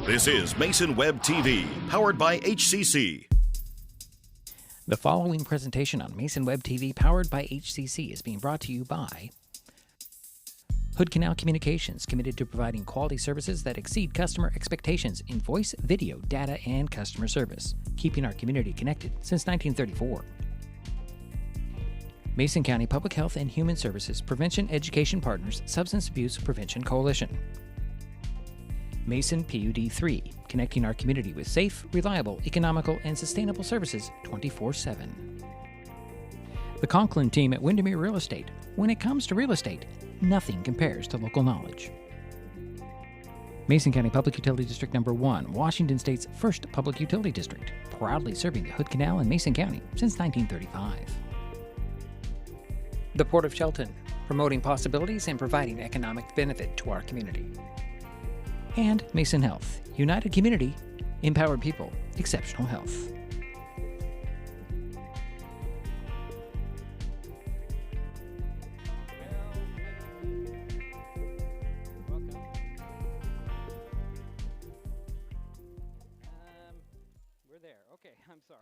This is Mason Web TV, powered by HCC. The following presentation on Mason Web TV, powered by HCC, is being brought to you by Hood Canal Communications, committed to providing quality services that exceed customer expectations in voice, video, data, and customer service, keeping our community connected since 1934. Mason County Public Health and Human Services Prevention Education Partners Substance Abuse Prevention Coalition. Mason PUD 3, connecting our community with safe, reliable, economical, and sustainable services 24/7. The Conklin team at Windermere Real Estate. When it comes to real estate, nothing compares to local knowledge. Mason County Public Utility District Number 1, Washington State's first public utility district, proudly serving the Hood Canal in Mason County since 1935. The Port of Shelton, promoting possibilities and providing economic benefit to our community. And Mason Health, united community, empowered people, exceptional health. We're there. Okay, I'm sorry.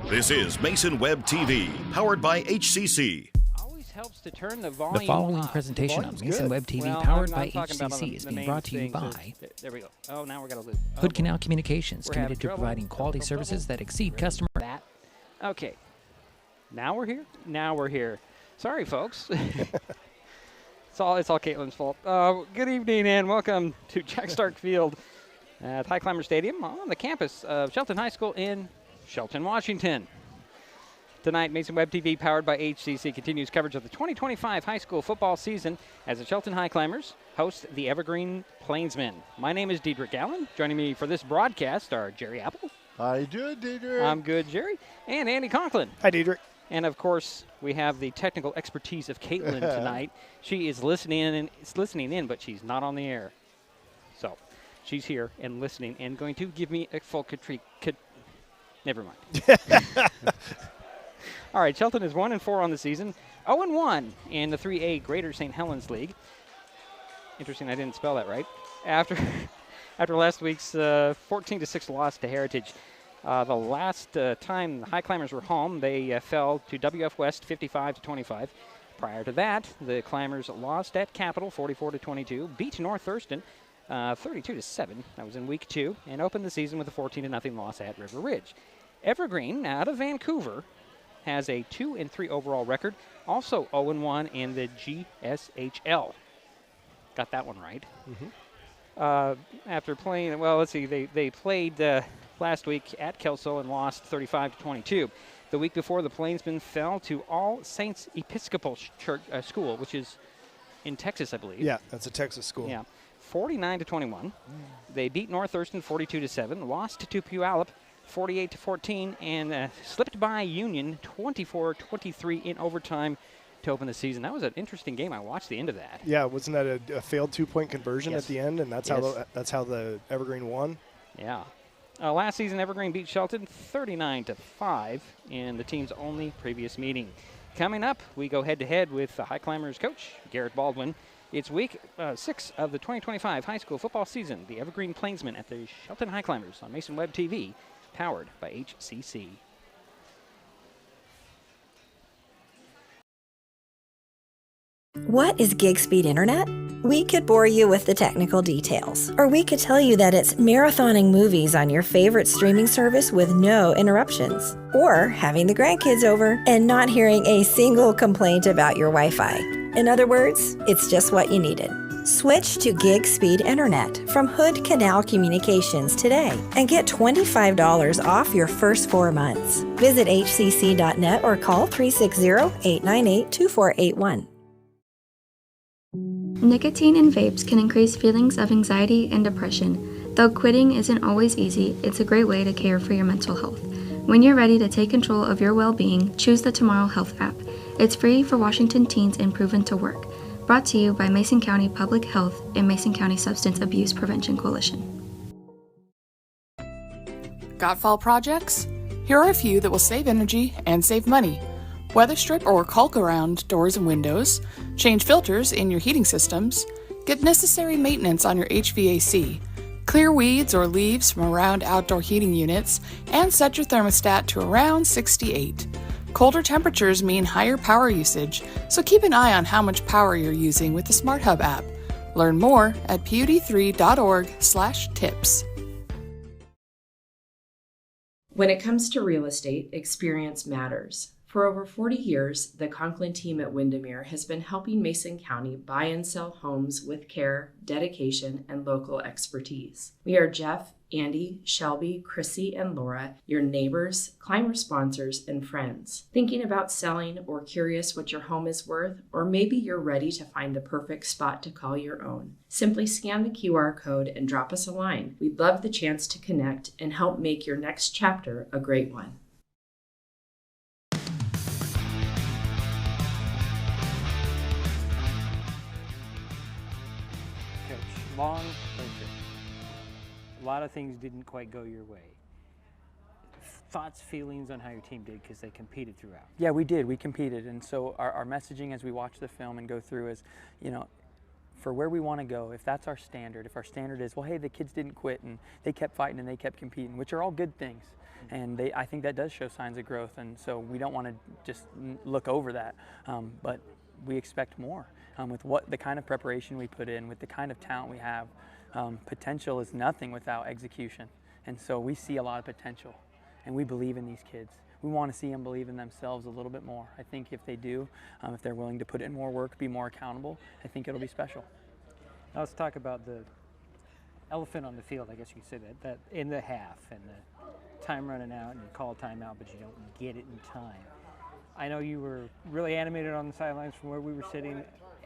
This is Mason Web TV, powered by HCC. Helps to turn the volume The following up. presentation on Mason Good. Web TV, Well, powered I'm by talking about HCC, is the being main brought to you things by there we go. Oh, now we're going to lose. Hood Canal Communications, We're committed having to trouble. providing quality services that exceed customer. That. Okay. Now we're here. Now we're here. Sorry, folks. It's all Caitlin's fault. Good evening and welcome to Jack Stark Field at Highclimbers Stadium on the campus of Shelton High School in Shelton, Washington. Tonight, Mason Web TV, powered by HCC, continues coverage of the 2025 high school football season as the Shelton Highclimbers host the Evergreen Plainsmen. My name is Diedrich Allen. Joining me for this broadcast are Jerry Apple. How you doing, Diedrich? I'm good, Jerry. And Andy Conklin. Hi, Diedrich. And, of course, we have the technical expertise of Caitlin tonight. She is listening in, but she's not on the air. So she's here and listening and going to give me a full never mind. All right, Shelton is 1-4 on the season, 0-1 in the 3A Greater St. Helens League. Interesting, I didn't spell that right. After last week's 14-6 loss to Heritage, the last time the Highclimbers were home, they fell to WF West 55-25. Prior to that, the Climbers lost at Capital 44-22, beat North Thurston 32-7. That was in week 2, and opened the season with a 14-0 loss at River Ridge. Evergreen, out of Vancouver, has a 2-3 overall record, also 0-1 in the GSHL. Got that one right. Mm-hmm. After playing, well, let's see, they played last week at Kelso and lost 35-22. The week before, the Plainsmen fell to All Saints Episcopal Church School, which is in Texas, I believe. Yeah, that's a Texas school. Yeah, 49-21. They beat North Thurston 42-7, lost to Puyallup 48-14, and slipped by Union 24-23 in overtime to open the season. That was an interesting game. I watched the end of that. Yeah, wasn't that a failed 2-point conversion Yes. at the end, and that's how the Evergreen won? Yeah. Last season, Evergreen beat Shelton 39-5 in the team's only previous meeting. Coming up, we go head-to-head with the Highclimbers coach, Garrett Baldwin. It's week 6 of the 2025 high school football season. The Evergreen Plainsmen at the Shelton Highclimbers on Mason Web TV, powered by HCC. What is gig speed internet? We could bore you with the technical details, or we could tell you that it's marathoning movies on your favorite streaming service with no interruptions, or having the grandkids over and not hearing a single complaint about your Wi-Fi. In other words, it's just what you needed. Switch to gig speed internet from Hood Canal Communications today and get $25 off your first 4 months. Visit hcc.net or call 360-898-2481. Nicotine in vapes can increase feelings of anxiety and depression. Though quitting isn't always easy, it's a great way to care for your mental health. When you're ready to take control of your well-being, choose the Tomorrow Health app. It's free for Washington teens and proven to work. Brought to you by Mason County Public Health and Mason County Substance Abuse Prevention Coalition. Got fall projects? Here are a few that will save energy and save money. Weather strip or caulk around doors and windows, change filters in your heating systems, Get necessary maintenance on your HVAC. Clear weeds or leaves from around outdoor heating units, and set your thermostat to around 68. Colder temperatures mean higher power usage, so keep an eye on how much power you're using with the Smart Hub app. Learn more at pud3.org/tips. When it comes to real estate, experience matters. For over 40 years, the Conklin team at Windermere has been helping Mason County buy and sell homes with care, dedication, and local expertise. We are Jeff, Andy, Shelby, Chrissy, and Laura, your neighbors, climber sponsors, and friends. Thinking about selling or curious what your home is worth, or maybe you're ready to find the perfect spot to call your own. Simply scan the QR code and drop us a line. We'd love the chance to connect and help make your next chapter a great one. Long road trip. A lot of things didn't quite go your way. Thoughts, feelings on how your team did, because they competed throughout. Yeah, we did. We competed. And so our messaging as we watch the film and go through is, you know, for where we want to go, if that's our standard, if our standard is, well, hey, the kids didn't quit and they kept fighting and they kept competing, which are all good things. And I think that does show signs of growth. And so we don't want to just look over that. But we expect more. With the kind of preparation we put in, with the kind of talent we have, potential is nothing without execution. And so we see a lot of potential, and we believe in these kids. We want to see them believe in themselves a little bit more. I think if they do, if they're willing to put in more work, be more accountable, I think it'll be special. Now let's talk about the elephant on the field, I guess you could say that in the half, and the time running out, and you call a timeout, but you don't get it in time. I know you were really animated on the sidelines from where we were sitting,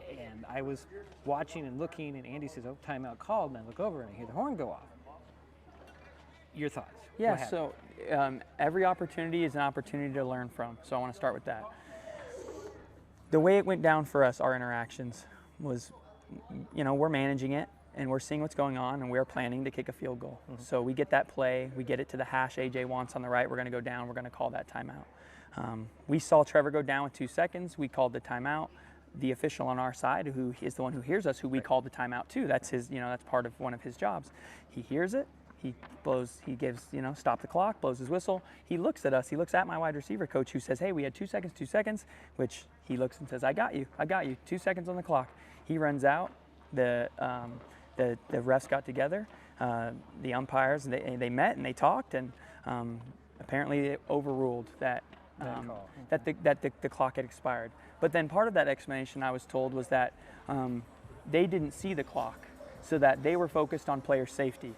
and I was watching and looking, and Andy says, oh, timeout called, and I look over and I hear the horn go off. Your thoughts? Yeah, so every opportunity is an opportunity to learn from, so I want to start with that. The way it went down for us, our interactions, was, you know, we're managing it, and we're seeing what's going on, and we're planning to kick a field goal. Mm-hmm. So we get that play, we get it to the hash AJ wants on the right, we're going to go down, we're going to call that timeout. We saw Trevor go down with 2 seconds, we called the timeout. The official on our side, who is the one who hears us, who we called the timeout to, that's his, you know, that's part of one of his jobs. He hears it, he blows, he gives, you know, stop the clock, blows his whistle. He looks at us, he looks at my wide receiver coach, who says, hey, we had 2 seconds, which he looks and says, I got you, 2 seconds on the clock. He runs out, the refs got together, the umpires, they met and they talked, and apparently it overruled that the clock had expired. But then part of that explanation, I was told, was that they didn't see the clock, so that they were focused on player safety.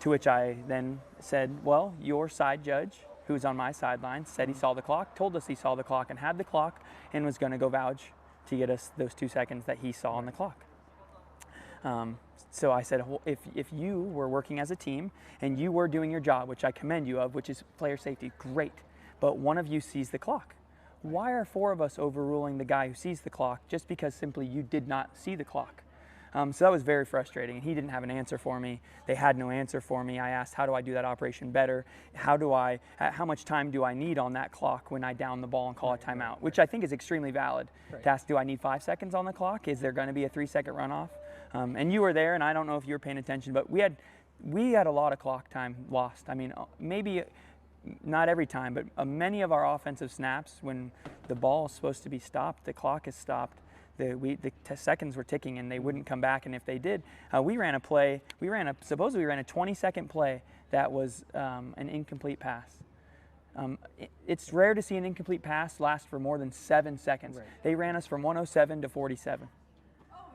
To which I then said, well, your side judge, who's on my sideline, said he saw the clock, told us he saw the clock and had the clock, and was going to go vouch to get us those 2 seconds that he saw on the clock. So I said, if you were working as a team and you were doing your job, which I commend you of, which is player safety, great, but one of you sees the clock. Why are 4 of us overruling the guy who sees the clock just because simply you did not see the clock? So that was very frustrating, and he didn't have an answer for me. They had no answer for me. I asked, how do I do that operation better? How much time do I need on that clock when I down the ball and call a timeout? Which I think is extremely valid. Right. To ask, do I need 5 seconds on the clock? Is there going to be a 3-second runoff? And you were there, and I don't know if you were paying attention, but we had a lot of clock time lost. I mean, maybe not every time, but many of our offensive snaps, when the ball is supposed to be stopped, the clock is stopped, the seconds were ticking and they wouldn't come back. And if they did, we ran a 20-second play that was an incomplete pass. It's rare to see an incomplete pass last for more than 7 seconds. Right. They ran us from 107 to 47.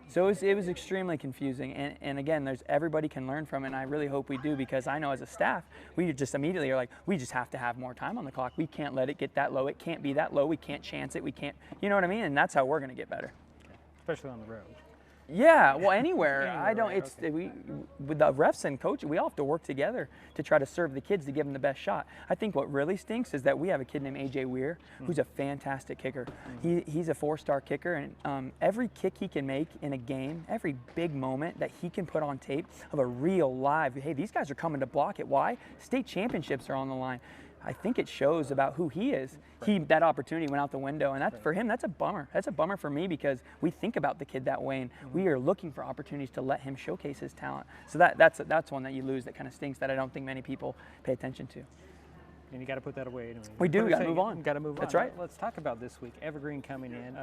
So it was extremely confusing, and again, everybody can learn from it, and I really hope we do, because I know as a staff, we just immediately are like, we just have to have more time on the clock. We can't let it get that low. It can't be that low. We can't chance it. We can't, you know what I mean? And that's how we're going to get better. Especially on the road. Yeah, well, anywhere. With the refs and coach, we all have to work together to try to serve the kids to give them the best shot. I think what really stinks is that we have a kid named AJ Weir, who's a fantastic kicker. He's a 4-star kicker, and every kick he can make in a game, every big moment that he can put on tape of a real live, hey, these guys are coming to block it. Why? State championships are on the line. I think it shows about who he is. That opportunity went out the window, and that for him, that's a bummer. That's a bummer for me because we think about the kid that way, and we are looking for opportunities to let him showcase his talent. So that's one that you lose that kind of stinks that I don't think many people pay attention to. And you got to put that away anyway. We do. We got to move on. Got to move on. That's right. Let's talk about this week. Evergreen coming in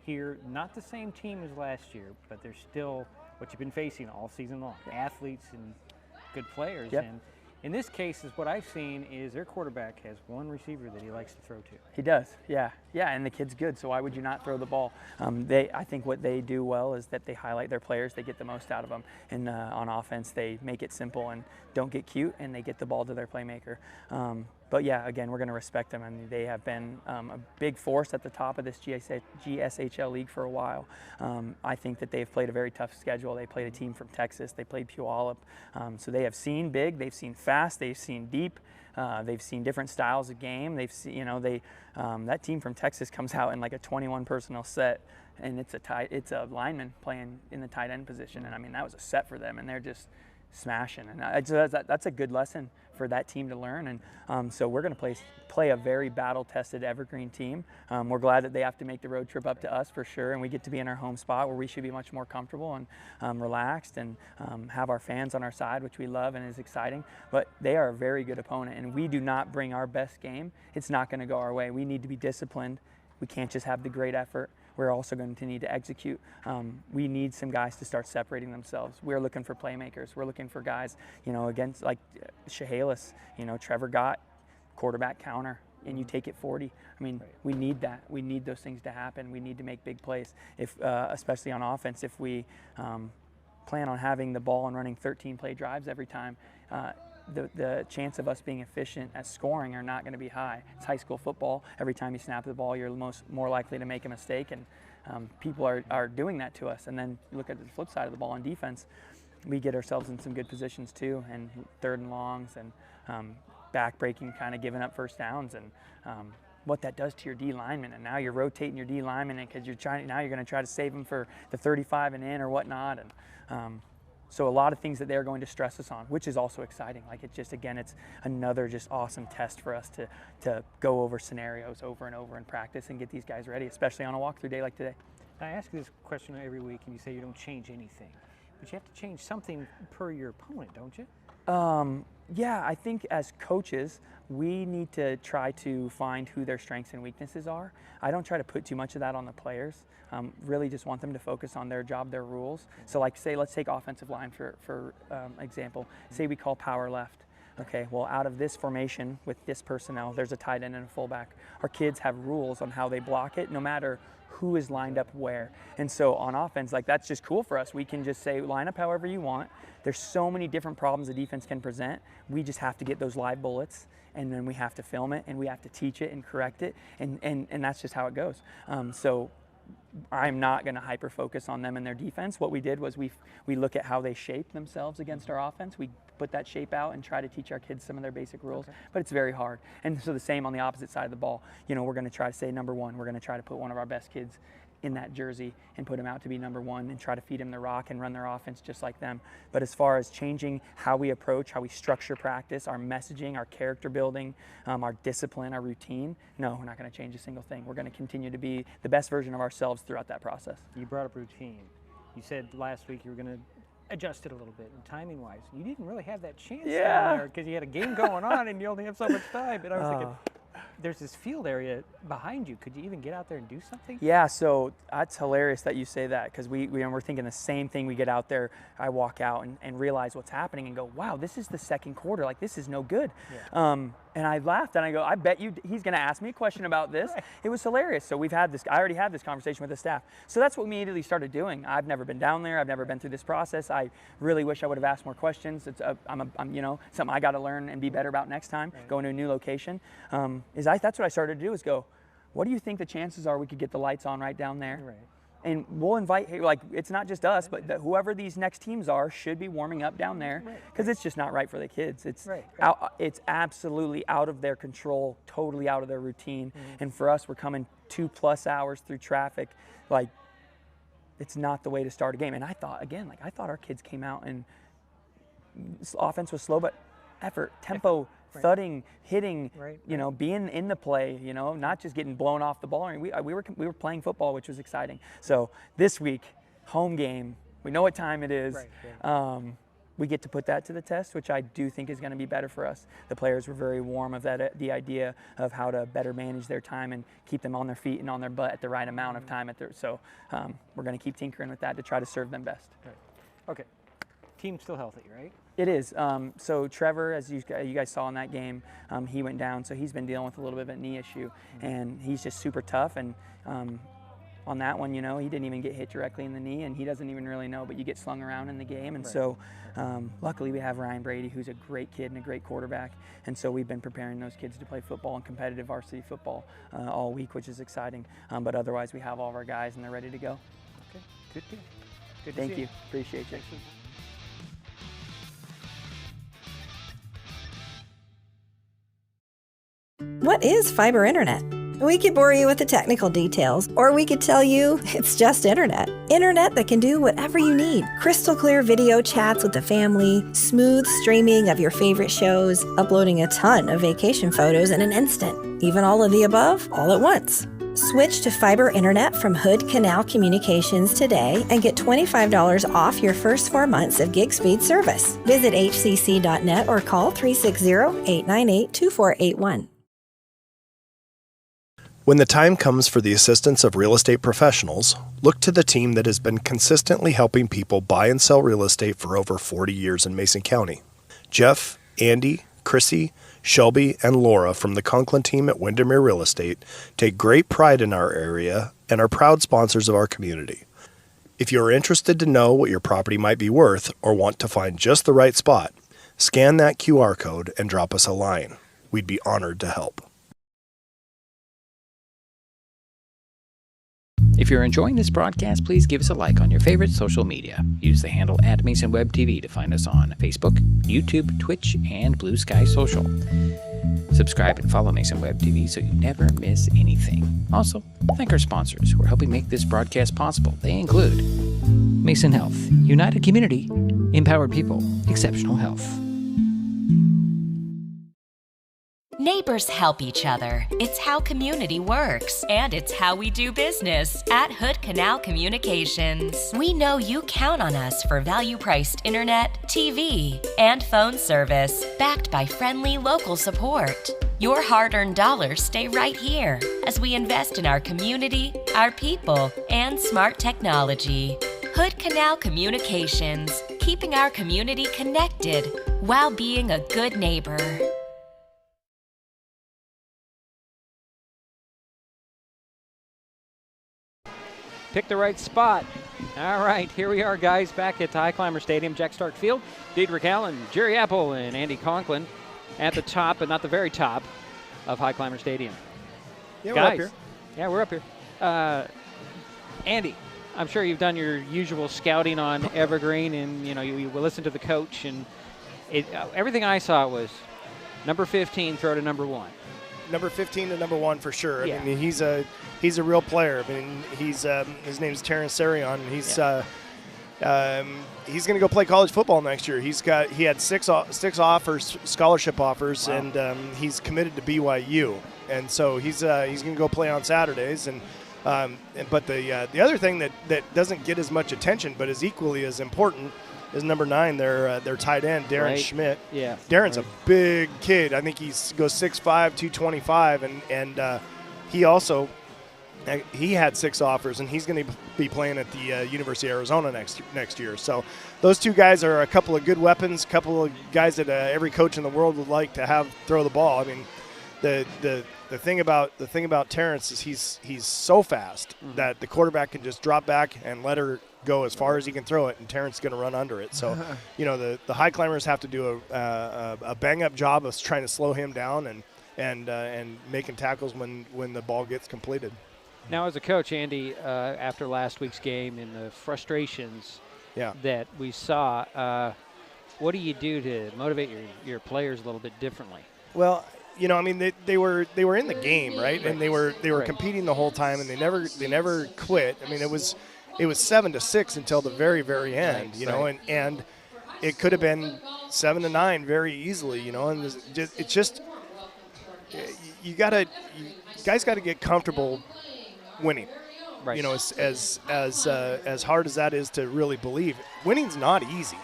here, not the same team as last year, but they're still what you've been facing all season long. Athletes and good players. Yep. And in this case, is what I've seen is their quarterback has one receiver that he likes to throw to. He does, yeah, and the kid's good. So why would you not throw the ball? I think what they do well is that they highlight their players. They get the most out of them, and on offense, they make it simple and don't get cute, and they get the ball to their playmaker. But yeah, again, we're going to respect them, and they have been a big force at the top of this GSHL league for a while. I think that they've played a very tough schedule. They played a team from Texas. They played Puyallup. So they have seen big. They've seen fast. They've seen deep. They've seen different styles of game. They've seen, that team from Texas comes out in like a 21 personnel set, and it's a lineman playing in the tight end position. And I mean, that was a set for them, and they're just smashing. And that's a good lesson for that team to learn. And so we're going to play a very battle-tested Evergreen team. We're glad that they have to make the road trip up to us for sure, and we get to be in our home spot where we should be much more comfortable and relaxed and have our fans on our side, which we love and is exciting. But they are a very good opponent, and we do not bring our best game. It's not going to go our way. We need to be disciplined. We can't just have the great effort. We're also going to need to execute. We need some guys to start separating themselves. We're looking for playmakers. We're looking for guys, against like Chehalis, Trevor Gott, quarterback counter, and you take it 40. I mean, we need that. We need those things to happen. We need to make big plays, especially on offense. If we plan on having the ball and running 13 play drives every time, the chance of us being efficient at scoring are not going to be high. It's high school football. Every time you snap the ball, you're more likely to make a mistake, and people are doing that to us. And then you look at the flip side of the ball on defense, we get ourselves in some good positions too, and third and longs and back-breaking, kind of giving up first downs, and what that does to your D linemen. And now you're rotating your D linemen because you're going to try to save them for the 35 and in or whatnot. And so a lot of things that they're going to stress us on, which is also exciting. Like it's another just awesome test for us to go over scenarios over and over in practice and get these guys ready, especially on a walkthrough day like today. I ask you this question every week, and you say you don't change anything, but you have to change something per your opponent, don't you? Yeah, I think as coaches, we need to try to find who their strengths and weaknesses are. I don't try to put too much of that on the players. Really just want them to focus on their job, their rules. So like say, let's take offensive line for example. Say we call power left. Okay, well out of this formation with this personnel, there's a tight end and a fullback. Our kids have rules on how they block it no matter who is lined up where. And so on offense, like that's just cool for us. We can just say line up however you want. There's so many different problems the defense can present. We just have to get those live bullets, and then we have to film it, and we have to teach it and correct it, and that's just how it goes. So I'm not going to hyper focus on them and their defense. What we did was we look at how they shape themselves against our offense. We put that shape out and try to teach our kids some of their basic rules, but it's very hard. And so the same on the opposite side of the ball. We're going to try to say number one. We're going to try to put one of our best kids in that jersey and put him out to be number one and try to feed him the rock and run their offense just like them. But as far as changing how we approach, how we structure practice, our messaging, our character building, our discipline, our routine, no, we're not going to change a single thing. We're going to continue to be the best version of ourselves throughout that process. You brought up routine. You said last week you were going to adjust it a little bit, and timing-wise, you didn't really have that chance down there because you had a game going on and you only have so much time. And I was thinking, there's this field area behind you. Could you even get out there and do something? Yeah, so that's hilarious that you say that because we're thinking the same thing. We get out there, I walk out and realize what's happening and go, wow, this is the second quarter. Like, this is no good. Yeah. And I laughed and I go, I bet you he's going to ask me a question about this. Right. It was hilarious. So I already had this conversation with the staff. So that's what we immediately started doing. I've never been down there. I've never been through this process. I really wish I would have asked more questions. It's I'm something I got to learn and be better about next time, going to a new location. That's what I started to do is go, what do you think the chances are we could get the lights on right down there? Right. And we'll invite, it's not just us, but whoever these next teams are should be warming up down there because it's just not right for the kids. It's it's absolutely out of their control, totally out of their routine. Mm-hmm. And for us, we're coming 2+ hours through traffic. Like, it's not the way to start a game. And I thought our kids came out and offense was slow, but effort, tempo, thudding, hitting, Right, being in the play, not just getting blown off the ball. I mean, we were playing football, which was exciting. So this week, home game, we know what time it is. Right. We get to put that to the test, which I do think is going to be better for us. The players were very warm of that, the idea of how to better manage their time and keep them on their feet and on their butt at the right amount of time. So we're going to keep tinkering with that to try to serve them best. Right. Okay. Team's still healthy, right? It is. So Trevor, as you guys saw in that game, he went down. So he's been dealing with a little bit of a knee issue, and he's just super tough. And on that one, he didn't even get hit directly in the knee, and he doesn't even really know, but you get slung around in the game. And so luckily we have Ryan Brady, who's a great kid and a great quarterback. And so we've been preparing those kids to play football and competitive varsity football all week, which is exciting. But otherwise, we have all of our guys, and they're ready to go. Okay, good deal. Good to Thank see you. Appreciate you. What is fiber internet? We could bore you with the technical details, or we could tell you it's just internet. Internet that can do whatever you need. Crystal clear video chats with the family, smooth streaming of your favorite shows, uploading a ton of vacation photos in an instant. Even all of the above, all at once. Switch to fiber internet from Hood Canal Communications today and get $25 off your first 4 months of gig speed service. Visit hcc.net or call 360-898-2481. When the time comes for the assistance of real estate professionals, look to the team that has been consistently helping people buy and sell real estate for over 40 years in Mason County. Jeff, Andy, Chrissy, Shelby, and Laura from the Conklin team at Windermere Real Estate take great pride in our area and are proud sponsors of our community. If you are interested to know what your property might be worth or want to find just the right spot, scan that QR code and drop us a line. We'd be honored to help. If you're enjoying this broadcast, please give us a like on your favorite social media. Use the handle @MasonWebTV to find us on Facebook, YouTube, Twitch, and Blue Sky Social. Subscribe and follow Mason Web TV so you never miss anything. Also, thank our sponsors who are helping make this broadcast possible. They include Mason Health, United Community, Empowered People, Exceptional Health. Neighbors help each other. It's how community works, and it's how we do business at Hood Canal Communications. We know you count on us for value-priced internet, TV, and phone service, backed by friendly local support. Your hard-earned dollars stay right here as we invest in our community, our people, and smart technology. Hood Canal Communications, keeping our community connected while being a good neighbor. Pick the right spot. All right, here we are, guys, back at the Highclimbers Stadium, Jack Stark Field. Diedrich Allen, Jerry Apple, and Andy Conklin at the top, but not the very top, of Highclimber Stadium. Yeah, guys, we're up here. Yeah, we're up here. Andy, I'm sure you've done your usual scouting on Evergreen, and you listen to the coach, and everything I saw was number 15 throw to number 1. Number 15 to number 1 for sure. Yeah. I mean, he's a real player. I mean, his name's Terrence Sarion. He's going to go play college football next year. He had six offers, scholarship offers, wow. And he's committed to BYU. And so he's going to go play on Saturdays. And but the other thing that doesn't get as much attention, but is equally as important, is number 9, their tight end, Darren right. Schmidt. Yeah, Darren's right. a big kid. I think he goes 6'5", 225, and he had 6 offers, and he's going to be playing at the University of Arizona next year. So those 2 guys are a couple of good weapons, a couple of guys that every coach in the world would like to have throw the ball. I mean, the thing about Terrence is he's so fast that the quarterback can just drop back and let her go as far as he can throw it, and Terrence is going to run under it. So, the Highclimbers have to do a bang-up job of trying to slow him down and making tackles when the ball gets completed. Now, as a coach, Andy, after last week's game and the frustrations that we saw, what do you do to motivate your players a little bit differently? Well, I mean, they were in the game, right? And they were right. competing the whole time, and they never quit. I mean, it was 7-6 until the very, very end, right. and it could have been 7-9 very easily, you know. And it's just guys got to get comfortable winning. Right. You know, as hard as that is to really believe, winning's not easy.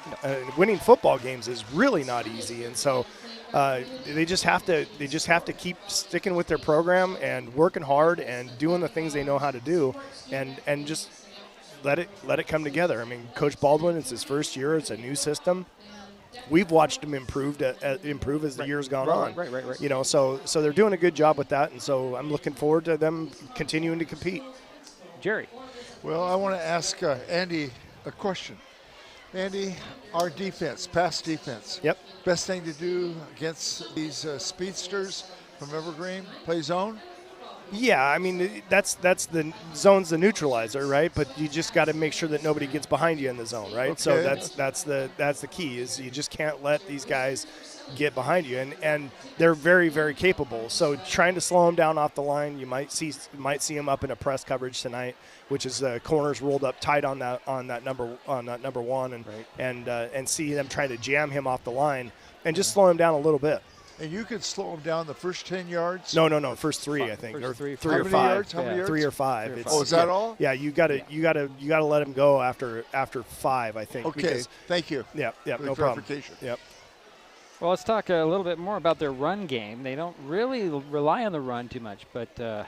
Winning football games is really not easy, and so they just have to keep sticking with their program and working hard and doing the things they know how to do, and just let it come together. I mean, Coach Baldwin, it's his first year. It's a new system. We've watched him improve as the year's gone on. Right. You know, so they're doing a good job with that, and so I'm looking forward to them continuing to compete. Jerry. Well, I want to ask Andy a question. Andy, our defense, pass defense. Yep. Best thing to do against these speedsters from Evergreen, play zone? Yeah, I mean, that's the zone's the neutralizer, right? But you just got to make sure that nobody gets behind you in the zone, right? Okay. So that's the key, is you just can't let these guys get behind you, and they're very, very capable. So trying to slow them down off the line, you might see them up in a press coverage tonight, which is corners rolled up tight on that number one, and see them trying to jam him off the line and just slow him down a little bit. And you could slow them down the first 10 yards? No, first 3, I think, first or 3 or 5. How many yards? 3 or 5. Is that all? Yeah, you got to let him go after 5, I think. Okay, thank you. Yeah, for no the problem. clarification. Yep. Well, let's talk a little bit more about their run game. They don't really rely on the run too much, but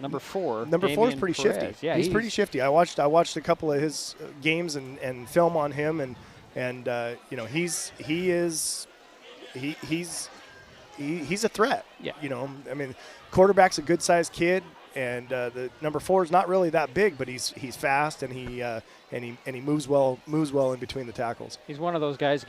number 4 is pretty Perez. shifty. Yeah, he's pretty shifty. I watched a couple of his games and film on him, and you know, he's a threat. Yeah. You know, I mean, quarterback's a good-sized kid, and the number 4 is not really that big, but he's fast, and he moves well in between the tackles. He's one of those guys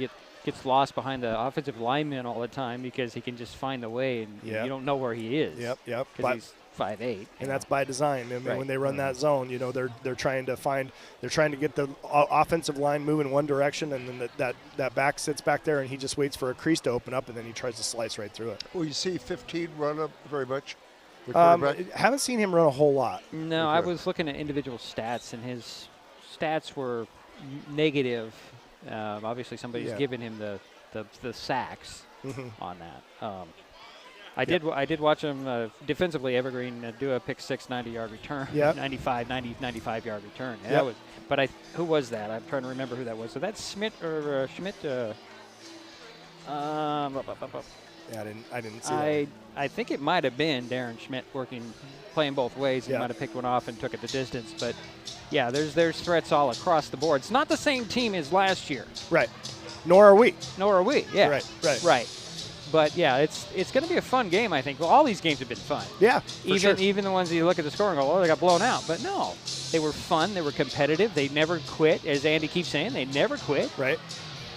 gets lost behind the offensive lineman all the time because he can just find the way, and you don't know where he is. Yep. Because he's 5'8". And that's by design. I mean, Right. when they run that zone, you know, they're trying to get the offensive line moving one direction, and then that back sits back there, and he just waits for a crease to open up, and then he tries to slice right through it. Will you see 15 run up very much? Haven't seen him run a whole lot. No, I was looking at individual stats, and his stats were negative. Obviously, somebody's given him the sacks on that. I did watch him defensively. Evergreen do a pick 6 90-yard return. Yep. 95-yard return. And Yep. who was that? I'm trying to remember who that was. So that's Schmidt or Schmidt. Yeah, I didn't see that. I think it might have been Darren Schmidt playing both ways. He Yeah. might have picked one off and took it the distance. But yeah, there's threats all across the board. It's not the same team as last year. Right. Nor are we. Yeah. Right. But yeah, it's going to be a fun game, I think. Well, all these games have been fun. Yeah. Even the ones that you look at the score and go, oh, they got blown out. But no, they were fun. They were competitive. They never quit. As Andy keeps saying, they never quit. Right.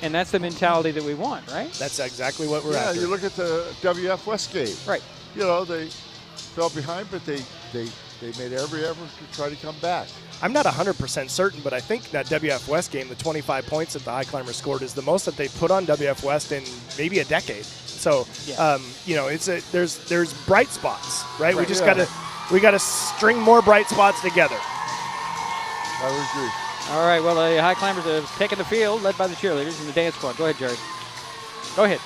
And that's the mentality that we want, right? That's exactly what we're after. Yeah, you look at the WF West game. Right. You know, they fell behind, but they made every effort to try to come back. I'm not 100% certain, but I think that WF West game, the 25 points that the Highclimbers scored, is the most that they've put on WF West in maybe a decade. So, you know, there's bright spots, right? We just gotta string more bright spots together. I would agree. All right, well, the Highclimbers have taken the field, led by the cheerleaders and the dance squad. Go ahead, Jerry. Go ahead.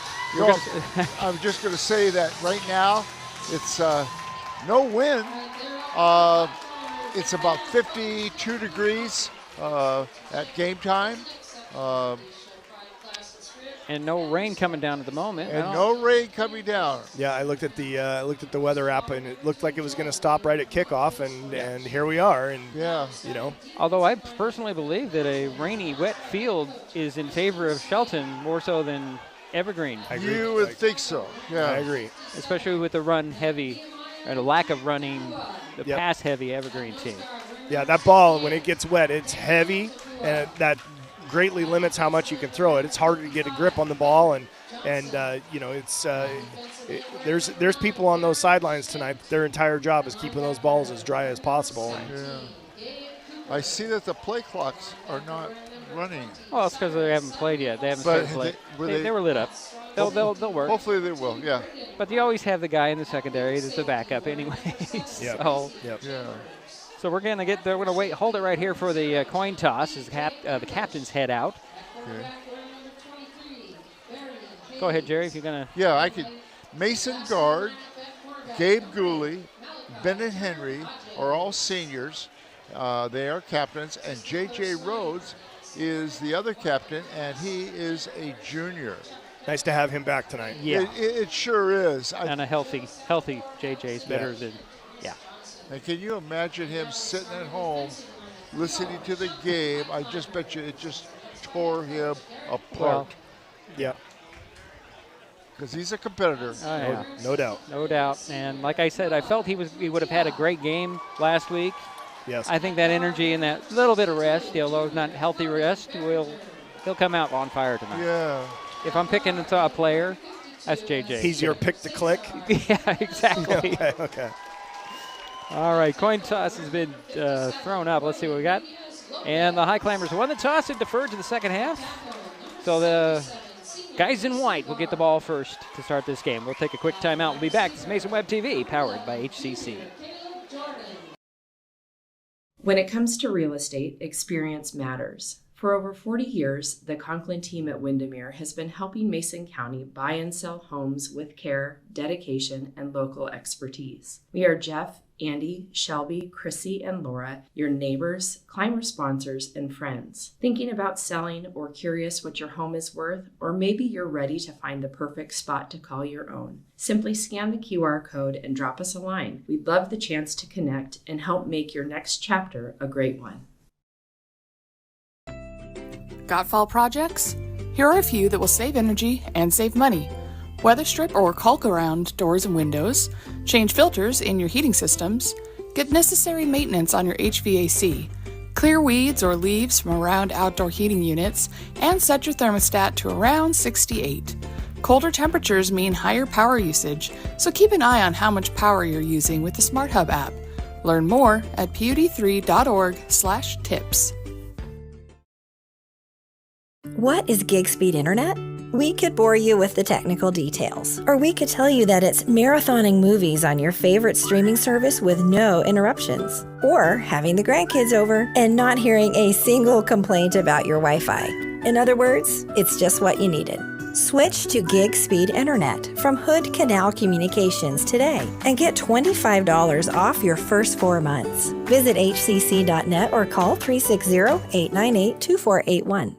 I'm just going to say that right now it's no wind. It's about 52 degrees at game time. And no rain coming down at the moment. And no rain coming down. Yeah, I looked at the weather app, and it looked like it was going to stop right at kickoff, and here we are. And you know, although I personally believe that a rainy, wet field is in favor of Shelton more so than Evergreen. I agree. You would think so. Yeah, I agree. Especially with the run heavy, or the lack of running, the pass heavy Evergreen team. Yeah, that ball, when it gets wet, it's heavy, and that greatly limits how much you can throw it. It's harder to get a grip on the ball, and you know, there's people on those sidelines tonight. Their entire job is keeping those balls as dry as possible. Yeah. I see that the play clocks are not running. Well, it's because they haven't played yet. They haven't started playing. They were lit up. They'll work. Hopefully they will. Yeah. But you always have the guy in the secondary that's a backup anyway. So we're going to get there. We're going to hold it right here for the coin toss as the captains head out. Okay. Go ahead, Jerry, if you're going to. Yeah, I could. Mason Guard, Gabe Gooley, Bennett Henry are all seniors. They are captains, and J.J. Rhodes is the other captain, and he is a junior. Nice to have him back tonight. Yeah. It sure is. And a healthy JJ's better than, yeah. And can you imagine him sitting at home listening to the game? I just bet you it just tore him apart. Well, yeah. Because he's a competitor. No doubt. No doubt. And like I said, I felt he would have had a great game last week. Yes. I think that energy and that little bit of rest, although it's not healthy rest, he'll come out on fire tonight. Yeah. If I'm picking a player, that's JJ. He's your pick to click? Yeah, exactly. Okay. All right, coin toss has been thrown up. Let's see what we got. And the Highclimbers won the toss and deferred to the second half. So the guys in white will get the ball first to start this game. We'll take a quick timeout. We'll be back. This is Mason Web TV, powered by HCC. When it comes to real estate, experience matters. For over 40 years, the Conklin team at Windermere has been helping Mason County buy and sell homes with care, dedication, and local expertise. We are Jeff, Andy, Shelby, Chrissy, and Laura, your neighbors, climber sponsors, and friends. Thinking about selling or curious what your home is worth, or maybe you're ready to find the perfect spot to call your own. Simply scan the QR code and drop us a line. We'd love the chance to connect and help make your next chapter a great one. Got fall projects? Here are a few that will save energy and save money. Weather strip or caulk around doors and windows, change filters in your heating systems, get necessary maintenance on your HVAC, clear weeds or leaves from around outdoor heating units, and set your thermostat to around 68. Colder temperatures mean higher power usage, so keep an eye on how much power you're using with the Smart Hub app. Learn more at pud3.org/tips. What is gig speed internet? We could bore you with the technical details, or we could tell you that it's marathoning movies on your favorite streaming service with no interruptions, or having the grandkids over and not hearing a single complaint about your Wi-Fi. In other words, it's just what you needed. Switch to gig speed internet from Hood Canal Communications today and get $25 off your first 4 months. Visit hcc.net or call 360-898-2481.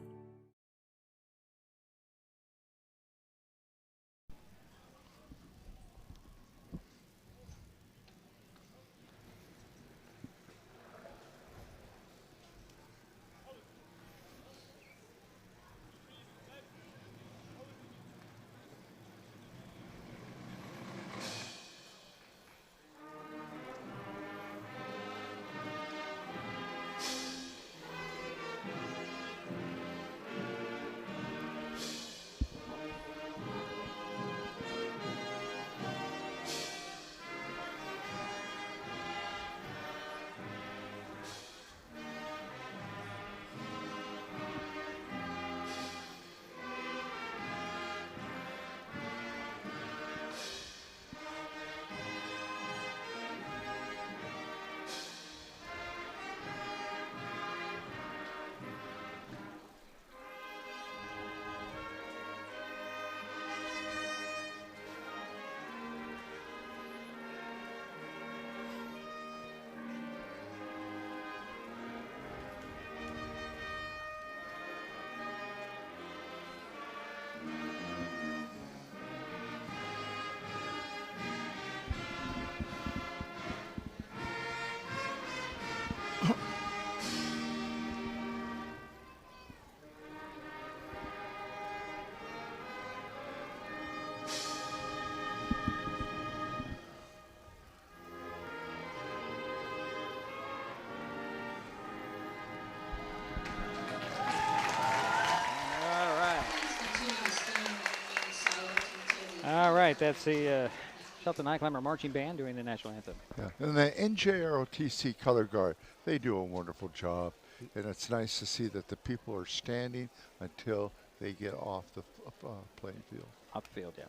All right, that's the Shelton Highclimber Marching Band doing the national anthem. Yeah. And the NJROTC Color Guard, they do a wonderful job. And it's nice to see that the people are standing until they get off the playing field. Off the field, yeah.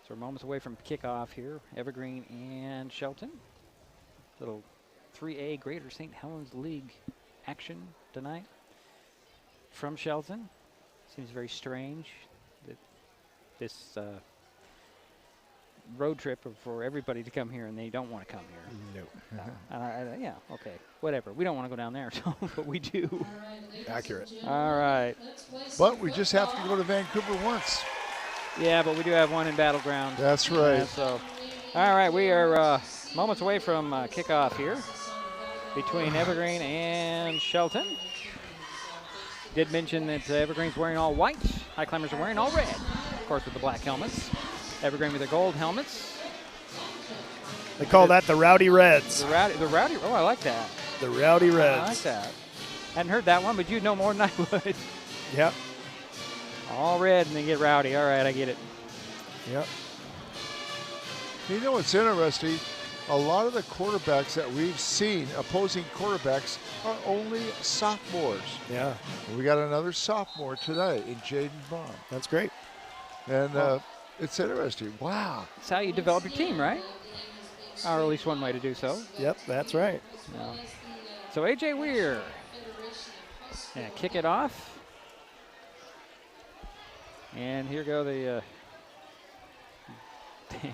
So we're moments away from kickoff here. Evergreen and Shelton. Little 3A Greater St. Helens League action tonight from Shelton. Seems very strange. this road trip for everybody to come here, and they don't want to come here. No. Yeah, okay, whatever. We don't want to go down there, so, but we do. Accurate. All right. But we just have to go to Vancouver once. Yeah, but we do have one in Battleground. That's right. Yeah, so, all right, we are moments away from kickoff here between Evergreen and Shelton. Did mention that Evergreen's wearing all white. Highclimbers are wearing all red, of course, with the black helmets. Evergreen with the gold helmets. They call that the Rowdy Reds. The Rowdy. Oh, I like that. The Rowdy Reds. I like that. Hadn't heard that one, but you know more than I would. Yep. All red and then get rowdy. All right, I get it. Yep. You know what's interesting? A lot of the quarterbacks that we've seen, opposing quarterbacks, are only sophomores. Yeah. We got another sophomore today in Jaden Baum. That's great. And it's interesting. Wow. That's how you develop your team, right? Or at least one way to do so. Yep, that's right. Yeah. So A.J. Weir. Yeah, kick it off. And here go the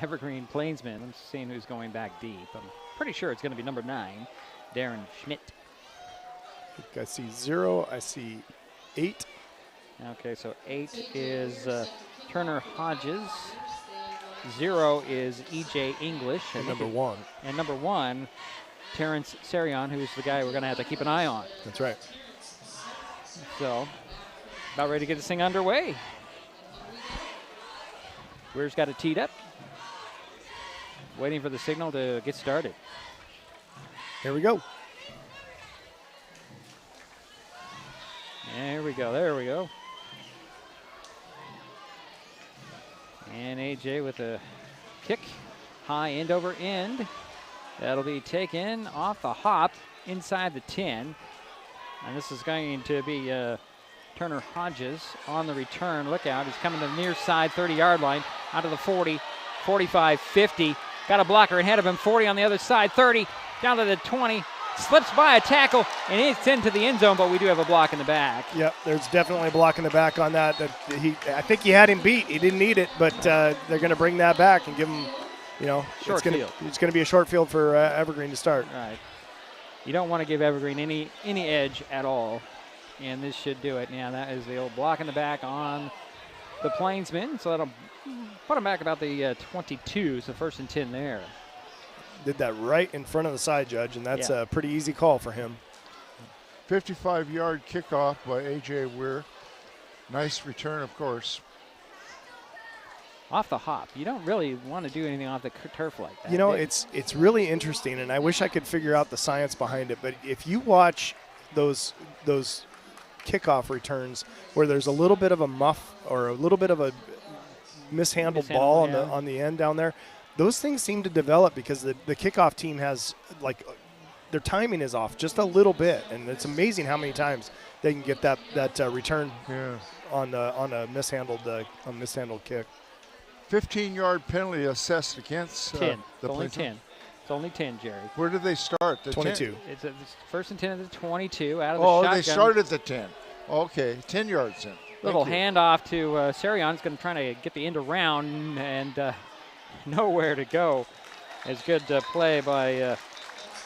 Evergreen Plainsmen. I'm seeing who's going back deep. I'm pretty sure it's going to be number 9, Darren Schmidt. I see 0. I see 8. Okay, so 8 is Turner Hodges. 0 is E.J. English. And number 1. And number 1, Terrence Sarion, who's the guy we're going to have to keep an eye on. That's right. So, about ready to get this thing underway. Weir's got it teed up. Waiting for the signal to get started. Here we go. There we go. There we go. And AJ with a kick. High end over end. That'll be taken off the hop inside the 10. And this is going to be Turner Hodges on the return. Look out. He's coming to the near side 30-yard line. Out of the 40, 45, 50. Got a blocker ahead of him. 40 on the other side. 30 down to the 20. Slips by a tackle, and it's into the end zone, but we do have a block in the back. Yep, there's definitely a block in the back on that. I think he had him beat. He didn't need it, but they're going to bring that back and give him, short field. It's going to be a short field for Evergreen to start. Right. You don't want to give Evergreen any edge at all, and this should do it. Yeah, that is the old block in the back on the Plainsmen, so that'll put them back about the 22, so 1st and 10 there. Did that right in front of the side judge, and that's a pretty easy call for him. 55-yard kickoff by A.J. Weir. Nice return, of course. Off the hop. You don't really want to do anything off the turf like that. It's really interesting, and I wish I could figure out the science behind it, but if you watch those kickoff returns where there's a little bit of a muff or a little bit of a mishandled ball on the end down there, those things seem to develop because the kickoff team has, their timing is off just a little bit, and it's amazing how many times they can get that return on a mishandled kick. 15-yard penalty assessed against 10. The only Plainsmen. 10. It's only 10, Jerry. Where did they start? The 22. 10? It's 1st and 10 at the 22 out of the shotgun. Oh, they started at the 10. Okay, 10 yards in. Little handoff to Sarion's going to try to get the end around and nowhere to go. It's good play by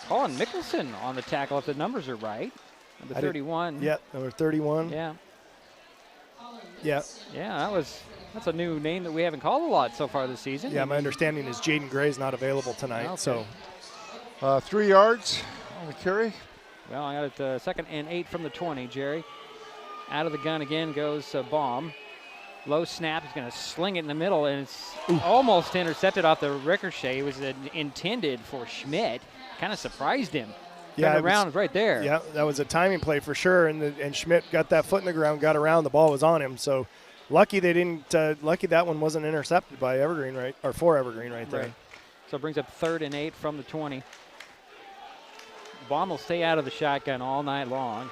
Colin Mickelson on the tackle, if the numbers are right. Number 31. Yep, number 31. Yeah. Yeah. Yeah, that's a new name that we haven't called a lot so far this season. Yeah, my understanding is Jaden Gray's not available tonight. Okay. So 3 yards on the carry. Well, I got it 2nd and 8 from the 20, Jerry. Out of the gun again goes Baum. Low snap. He's going to sling it in the middle, and it's almost intercepted off the ricochet. It was intended for Schmidt. Kind of surprised him. Yeah, around right there. Yeah, that was a timing play for sure, and Schmidt got that foot in the ground, got around. The ball was on him, so lucky they didn't. Lucky that one wasn't intercepted by Evergreen, for Evergreen right there. Right. So it brings up 3rd and 8 from the 20. Baum will stay out of the shotgun all night long,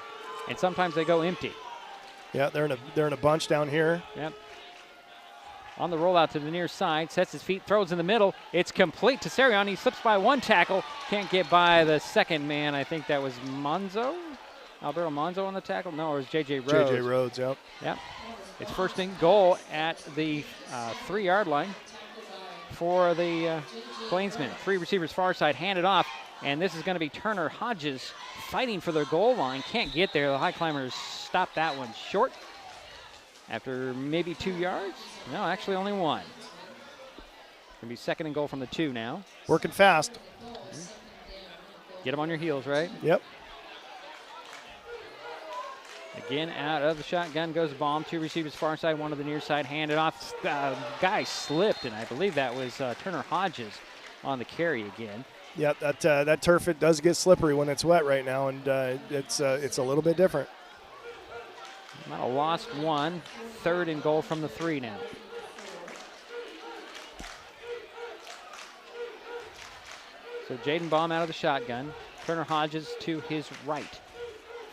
and sometimes they go empty. Yeah, they're in a bunch down here. Yep. On the rollout to the near side, sets his feet, throws in the middle. It's complete to Sarion. He slips by one tackle, can't get by the second man. I think that was Alberto Monzo on the tackle. No, it was J.J. Rhodes. J.J. Rhodes, yep. Yep. It's first and goal at the 3-yard line for the Plainsmen. 3 receivers far side, handed off, and this is going to be Turner Hodges fighting for the goal line. Can't get there. The Highclimbers stop that one short after maybe 2 yards. No, actually only 1. Going to be second and goal from the 2 now. Working fast. Get them on your heels, right? Yep. Again, out of the shotgun goes bomb. 2 receivers far side, 1 to the near side, handed off. Guy slipped, and I believe that was Turner Hodges on the carry again. Yeah, that turf, it does get slippery when it's wet right now, and it's a little bit different. Might have lost 1. Third and goal from the 3 now. So Jaden Baum out of the shotgun. Turner Hodges to his right.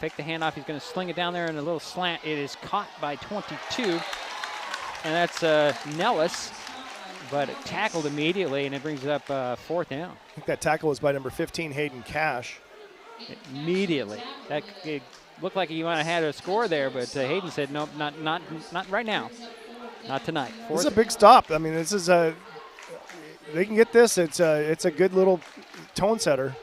Fake the handoff. He's going to sling it down there in a little slant. It is caught by 22. And that's Nellis, but it tackled immediately, and it brings it up 4th down. I think that tackle was by number 15, Hayden Cash. Immediately. It looked like he might have had a score there, but Hayden said, nope, not right now. Not tonight. This is a big stop. I mean, this is they can get this. It's a good little tone setter.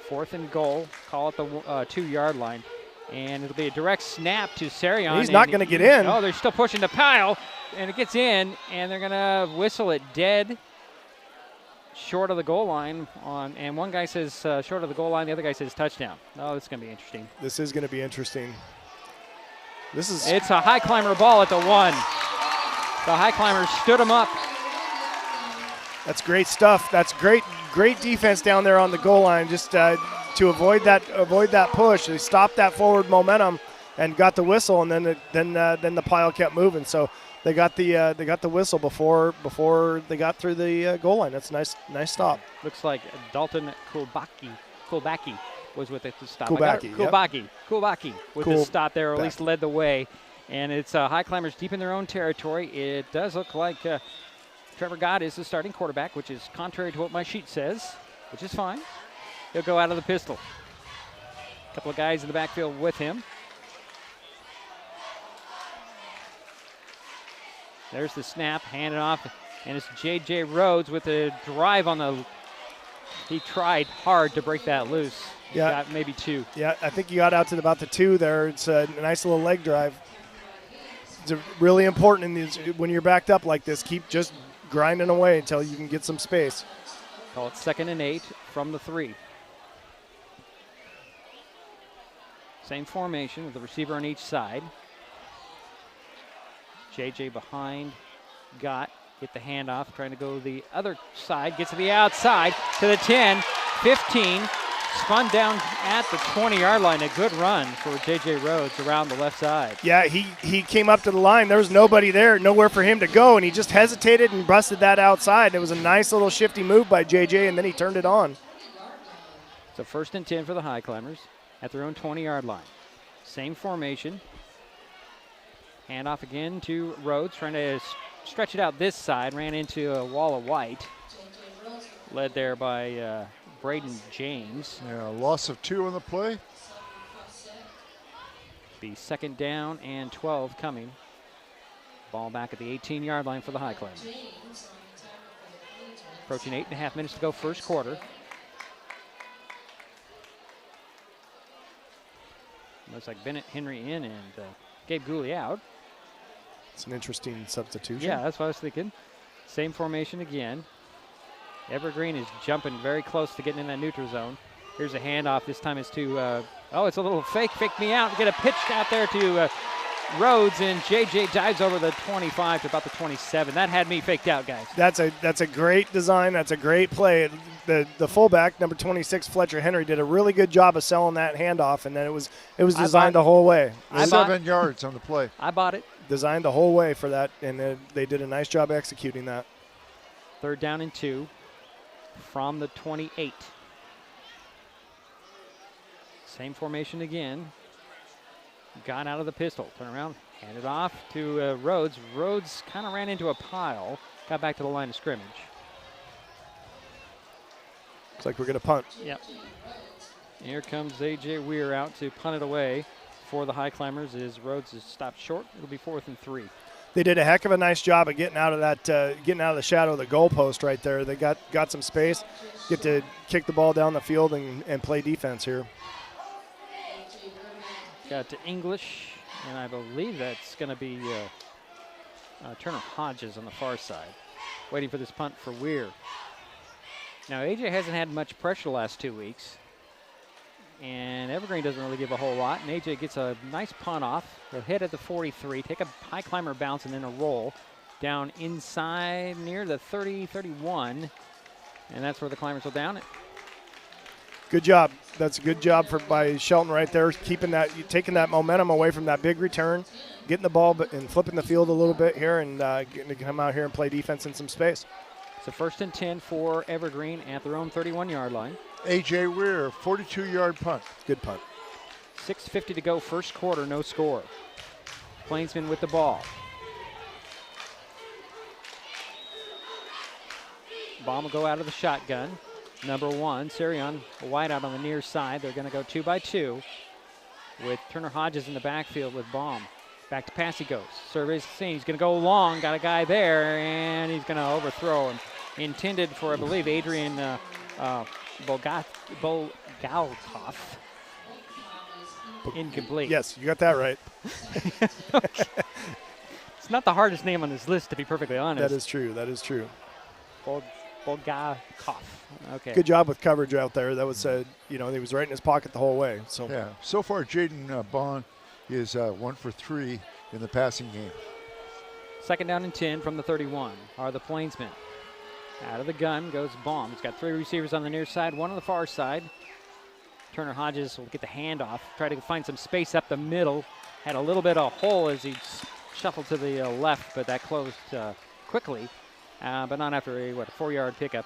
4th and goal. Call it the 2-yard line. And it'll be a direct snap to Sarion. He's not going to get in. Oh, they're still pushing the pile. And it gets in, and they're going to whistle it dead short of the goal line. And one guy says short of the goal line. The other guy says touchdown. Oh, this is going to be interesting. This is going to be interesting. It's a Highclimber ball at the 1. The Highclimbers stood him up. That's great stuff. That's great defense down there on the goal line, just to avoid that push. They stopped that forward momentum and got the whistle, and then the pile kept moving. So they got the whistle before they got through the goal line. That's a nice stop. Looks like Dalton Kulbaki was with it to stop. Kulbaki with the stop there, or at least led the way. And it's Highclimbers deep in their own territory. It does look like Trevor Gott is the starting quarterback, which is contrary to what my sheet says, which is fine. He'll go out of the pistol. A couple of guys in the backfield with him. There's the snap, handed off, and it's J.J. Rhodes with a drive on the. He tried hard to break that loose. Yeah, got maybe 2. Yeah, I think he got out to about the 2 there. It's a nice little leg drive. It's really important when you're backed up like this. Keep just grinding away until you can get some space. Call it 2nd and 8 from the 3. Same formation with the receiver on each side. JJ behind, get the handoff, trying to go the other side, gets to the outside, to the 10, 15, spun down at the 20-yard line. A good run for J.J. Rhodes around the left side. Yeah, he came up to the line. There was nobody there, nowhere for him to go, and he just hesitated and busted that outside. It was a nice little shifty move by J.J., and then he turned it on. So 1st and 10 for the Highclimbers at their own 20-yard line. Same formation. Handoff again to Rhodes, trying to stretch it out this side. Ran into a wall of white. Led there by Braden James. Yeah, loss of 2 on the play. Be 2nd down and 12 coming. Ball back at the 18-yard line for the Highclimbers. Approaching 8.5 minutes to go, first quarter. Looks like Bennett Henry in and Gabe Gooley out. It's an interesting substitution. Yeah, that's what I was thinking. Same formation again. Evergreen is jumping very close to getting in that neutral zone. Here's a handoff. This time it's to, it's a little fake me out. Get a pitch out there to Rhodes, and JJ dives over the 25 to about the 27. That had me faked out, guys. That's a great design. That's a great play. The fullback, number 26, Fletcher Henry, did a really good job of selling that handoff, and then it was designed the whole way. 7 yards on the play. I bought it. Designed the whole way for that, and they did a nice job executing that. 3rd down and 2 from the 28. Same formation again. Got out of the pistol. Turn around, hand it off to Rhodes. Rhodes kind of ran into a pile. Got back to the line of scrimmage. Looks like we're going to punt. Yep. Here comes A.J. Weir out to punt it away for the Highclimbers is Rhodes is stopped short. It'll be 4th and 3. They did a heck of a nice job of getting out of the shadow of the goalpost right there. They got some space, get to kick the ball down the field and play defense here. Got to English, and I believe that's going to be Turner Hodges on the far side. Waiting for this punt for Weir. Now, AJ hasn't had much pressure the last 2 weeks, and Evergreen doesn't really give a whole lot, and AJ gets a nice punt off. They'll hit at the 43, take a high climber bounce, and then a roll down inside near the 30-31, and that's where the Climbers will down it. Good job. That's a good job by Shelton right there, taking that momentum away from that big return, getting the ball and flipping the field a little bit here, and getting to come out here and play defense in some space. So 1st and 10 for Evergreen at their own 31-yard line. A.J. Weir, 42-yard punt. Good punt. 6:50 to go, first quarter, no score. Plainsmen with the ball. Bomb will go out of the shotgun. Number 1, Sirion, a wide out on the near side. They're going to go 2 by 2 with Turner Hodges in the backfield with Baum. Back to pass he goes. Surveys the scene. He's going to go long. Got a guy there, and he's going to overthrow him. Intended for, I believe, Adrian Bolgaukov. Incomplete. Yes, you got that right. It's not the hardest name on this list, to be perfectly honest. That is true. That is true. Bolgaukov. Okay. Good job with coverage out there. That was, he was right in his pocket the whole way. So yeah. So far, Jaden Bond is 1 for 3 in the passing game. 2nd down and 10 from the 31 are the Plainsmen. Out of the gun goes Baum. He's got 3 receivers on the near side, 1 on the far side. Turner Hodges will get the handoff, try to find some space up the middle. Had a little bit of a hole as he shuffled to the left, but that closed quickly. But not after a 4-yard pickup.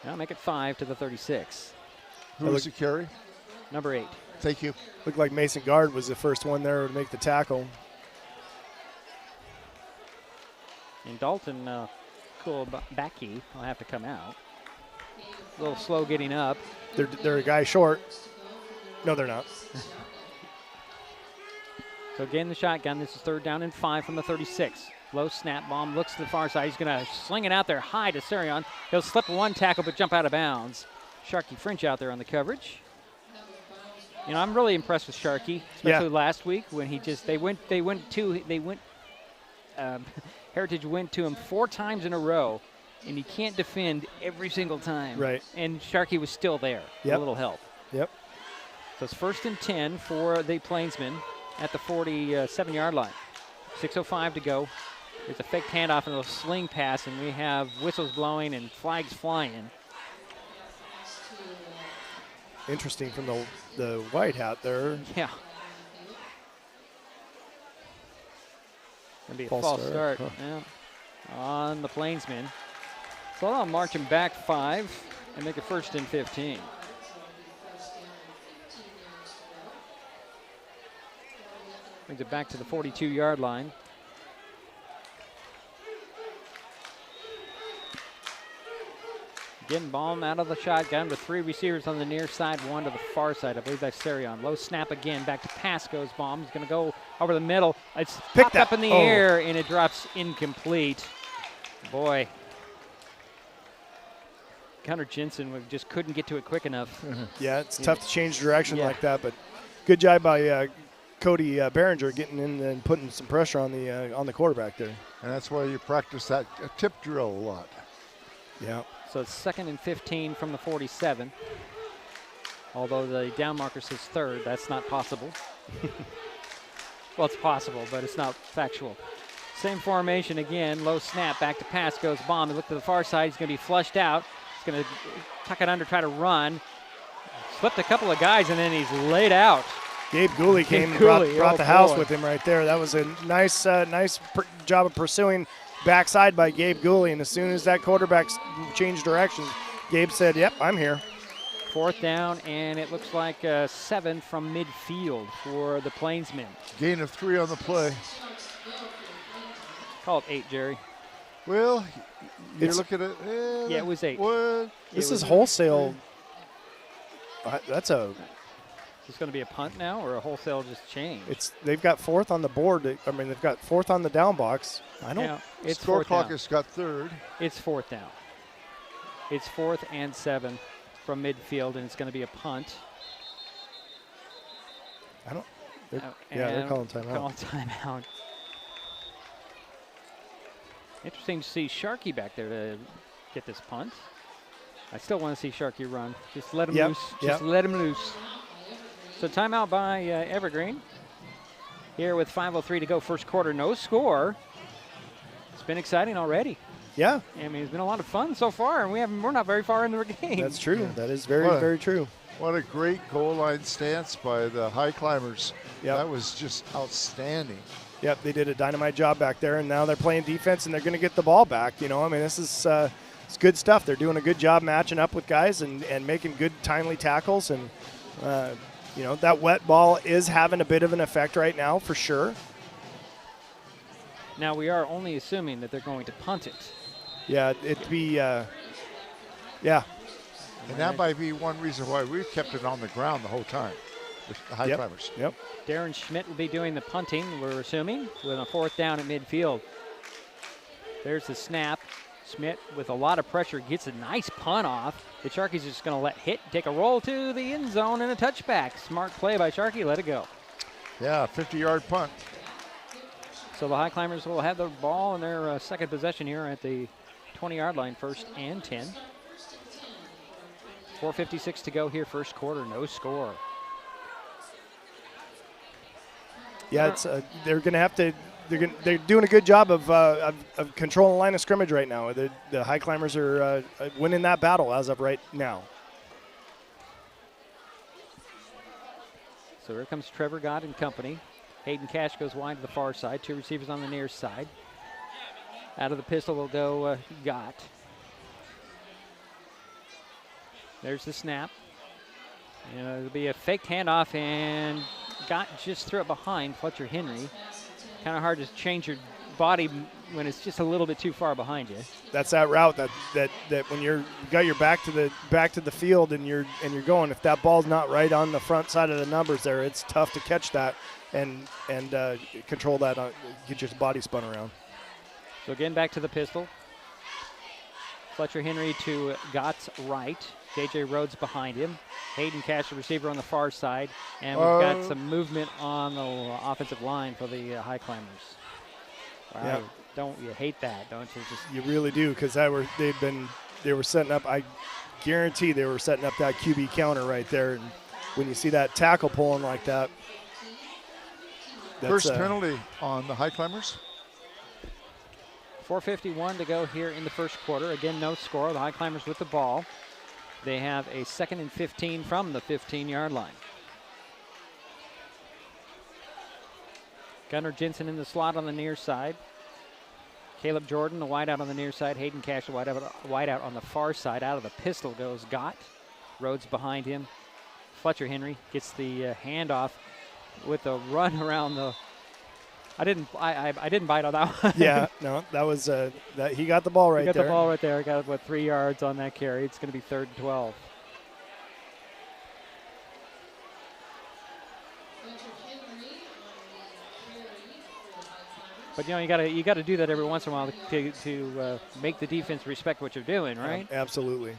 Now make it 5 to the 36. Who was the carry? Number 8. Thank you. Looked like Mason Guard was the first one there to make the tackle. And Dalton Kulbacki will have to come out. A little slow getting up. They're a guy short. No, they're not. So again, the shotgun. This is 3rd down and 5 from the 36. Low snap. Baum looks to the far side. He's going to sling it out there high to Sirion. He'll slip 1 tackle but jump out of bounds. Sharkey French out there on the coverage. I'm really impressed with Sharkey, especially last week when Heritage went to him 4 times in a row, and he can't defend every single time. Right. And Sharkey was still there. Yep. A little help. Yep. So it's 1st and 10 for the Plainsmen at the 47-yard line. 6:05 to go. There's a fake handoff and a sling pass, and we have whistles blowing and flags flying. Interesting from the white hat there. Yeah. Gonna be a false start. Huh. Yeah. On the Plainsmen. So I'll march him back 5 and make it 1st and 15. Brings it back to the 42-yard line. Getting Baum out of the shotgun with 3 receivers on the near side, 1 to the far side. I believe that's Sirion. Low snap again. Back to pass goes Baum. He's going to go over the middle. It's popped up in the air, and it drops incomplete. Boy. Connor Jensen just couldn't get to it quick enough. Yeah, it's tough to change direction like that, but good job by Cody Behringer getting in and putting some pressure on the quarterback there. And that's why you practice that tip drill a lot. Yeah. So it's 2nd and 15 from the 47. Although the down marker says 3rd, that's not possible. Well, it's possible, but it's not factual. Same formation again, low snap, back to pass goes Baum. He looked to the far side, he's going to be flushed out. He's going to tuck it under, try to run. Slipped a couple of guys, and then he's laid out. Gabe Gooley came and brought the house with him right there. That was a nice job of pursuing backside by Gabe Gooley, and as soon as that quarterback changed direction, Gabe said, yep, I'm here. 4th down, and it looks like 7 from midfield for the Plainsmen. Gain of 3 on the play. Call it 8, Jerry. Well, you're looking at yeah, it was 8. What? This is wholesale. That's a Is this going to be a punt now or a wholesale just change? They've got fourth on the board. They've got fourth on the down box. It's score fourth clock down. has got third. It's fourth down. It's 4th and 7 from midfield, and it's going to be a punt. They're calling timeout. Calling timeout. Interesting to see Sharkey back there to get this punt. I still want to see Sharkey run. Just let him loose. Just let him loose. So timeout by Evergreen. Here with 5:03 to go, first quarter, no score. It's been exciting already. Yeah. I mean, it's been a lot of fun so far, and we're not very far into the game. That's true. Yeah. That is very true. What a great goal line stance by the Highclimbers. Yep. That was just outstanding. Yep, they did a dynamite job back there, and now they're playing defense, and they're going to get the ball back. You know, I mean, this is it's good stuff. They're doing a good job matching up with guys and making good, timely tackles. And, you know, that wet ball is having a bit of an effect right now for sure. Now, we are only assuming that they're going to punt it. Yeah, it'd be, yeah. And that might be one reason why we've kept it on the ground the whole time, the Highclimbers. Yep. Darren Schmidt will be doing the punting, we're assuming, with a 4th down at midfield. There's the snap. Schmidt, with a lot of pressure, gets a nice punt off. The Sharkies just going to let hit, take a roll to the end zone, and a touchback. Smart play by Sharkey, let it go. Yeah, 50-yard punt. So the Highclimbers will have the ball in their second possession here at the 20-yard line, 1st and 10. 4:56 to go here, first quarter, no score. Yeah, it's they're going to have to. They're doing a good job of controlling the line of scrimmage right now. The Highclimbers are winning that battle as of right now. So here comes Trevor Gott and company. Hayden Cash goes wide to the far side. 2 receivers on the near side. Out of the pistol will go Gott. There's the snap. It'll be a fake handoff, and Gott just threw it behind Fletcher Henry. Kind of hard to change your body when it's just a little bit too far behind you. That's that route that when you got your back to the field and you're going, if that ball's not right on the front side of the numbers there, it's tough to catch that and control that, get your body spun around. So again, back to the pistol. Fletcher Henry to Gott's right. J.J. Rhodes behind him. Hayden Cash, the receiver on the far side. And we've got some movement on the offensive line for the Highclimbers. Wow. Yeah. Don't you hate that, don't you? You really do, because they were setting up, I guarantee they were setting up that QB counter right there. And when you see that tackle pulling like that. First penalty on the Highclimbers. 4:51 to go here in the first quarter. Again, no score. The Highclimbers with the ball. They have a 2nd and 15 from the 15-yard line. Gunnar Jensen in the slot on the near side. Caleb Jordan, the wideout on the near side. Hayden Cash, the wideout on the far side. Out of the pistol goes Gott. Rhodes behind him. Fletcher Henry gets the handoff with a run around the. I didn't bite on that one. Yeah, no, that was he got the ball right there. He got the ball right there. Got 3 yards on that carry. It's going to be 3rd and 12. But you got to do that every once in a while to make the defense respect what you're doing, right? Absolutely.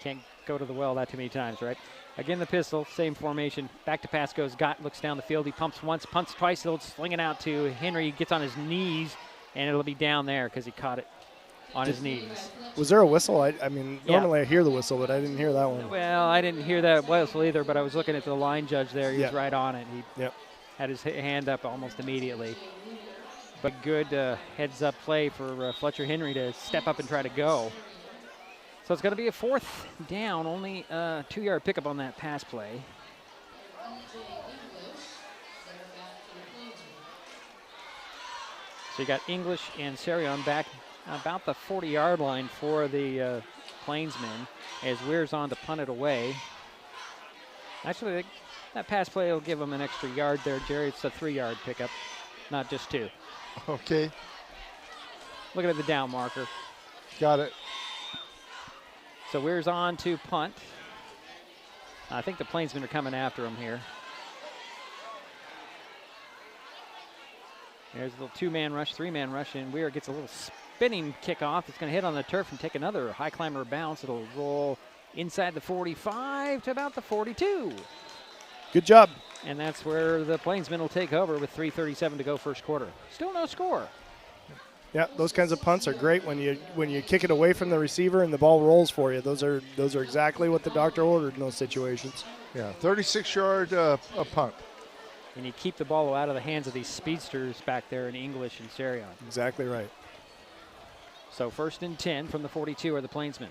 Can't go to the well that too many times, right? Again, the pistol, same formation. Back to pass goes Gott, looks down the field. He pumps once, punts twice. He'll sling it out to Henry. Gets on his knees, and it'll be down there because he caught it on his knees. Was there a whistle? I mean, normally I hear the whistle, but I didn't hear that one. Well, I didn't hear that whistle either, but I was looking at the line judge there. He was right on it. He had his hand up almost immediately. But good heads-up play for Fletcher Henry to step up and try to go. So it's going to be a 4th down, only a 2-yard pickup on that pass play. So you got English and Sarion back about the 40-yard line for the Plainsmen as Weir's on to punt it away. Actually, that pass play will give them an extra yard there, Jerry. It's a 3-yard pickup, not just 2. Okay. Looking at the down marker. Got it. So Weir's on to punt. I think the Plainsmen are coming after him here. There's a little 2-man rush, 3-man rush, and Weir gets a little spinning kickoff. It's going to hit on the turf and take another high climber bounce. It'll roll inside the 45 to about the 42. Good job. And that's where the Plainsmen will take over with 3:37 to go first quarter. Still no score. Yeah, those kinds of punts are great when you kick it away from the receiver and the ball rolls for you. Those are exactly what the doctor ordered in those situations. Yeah, 36-yard a punt. And you keep the ball out of the hands of these speedsters back there in English and Serion. Exactly right. So 1st and 10 from the 42 are the Plainsmen.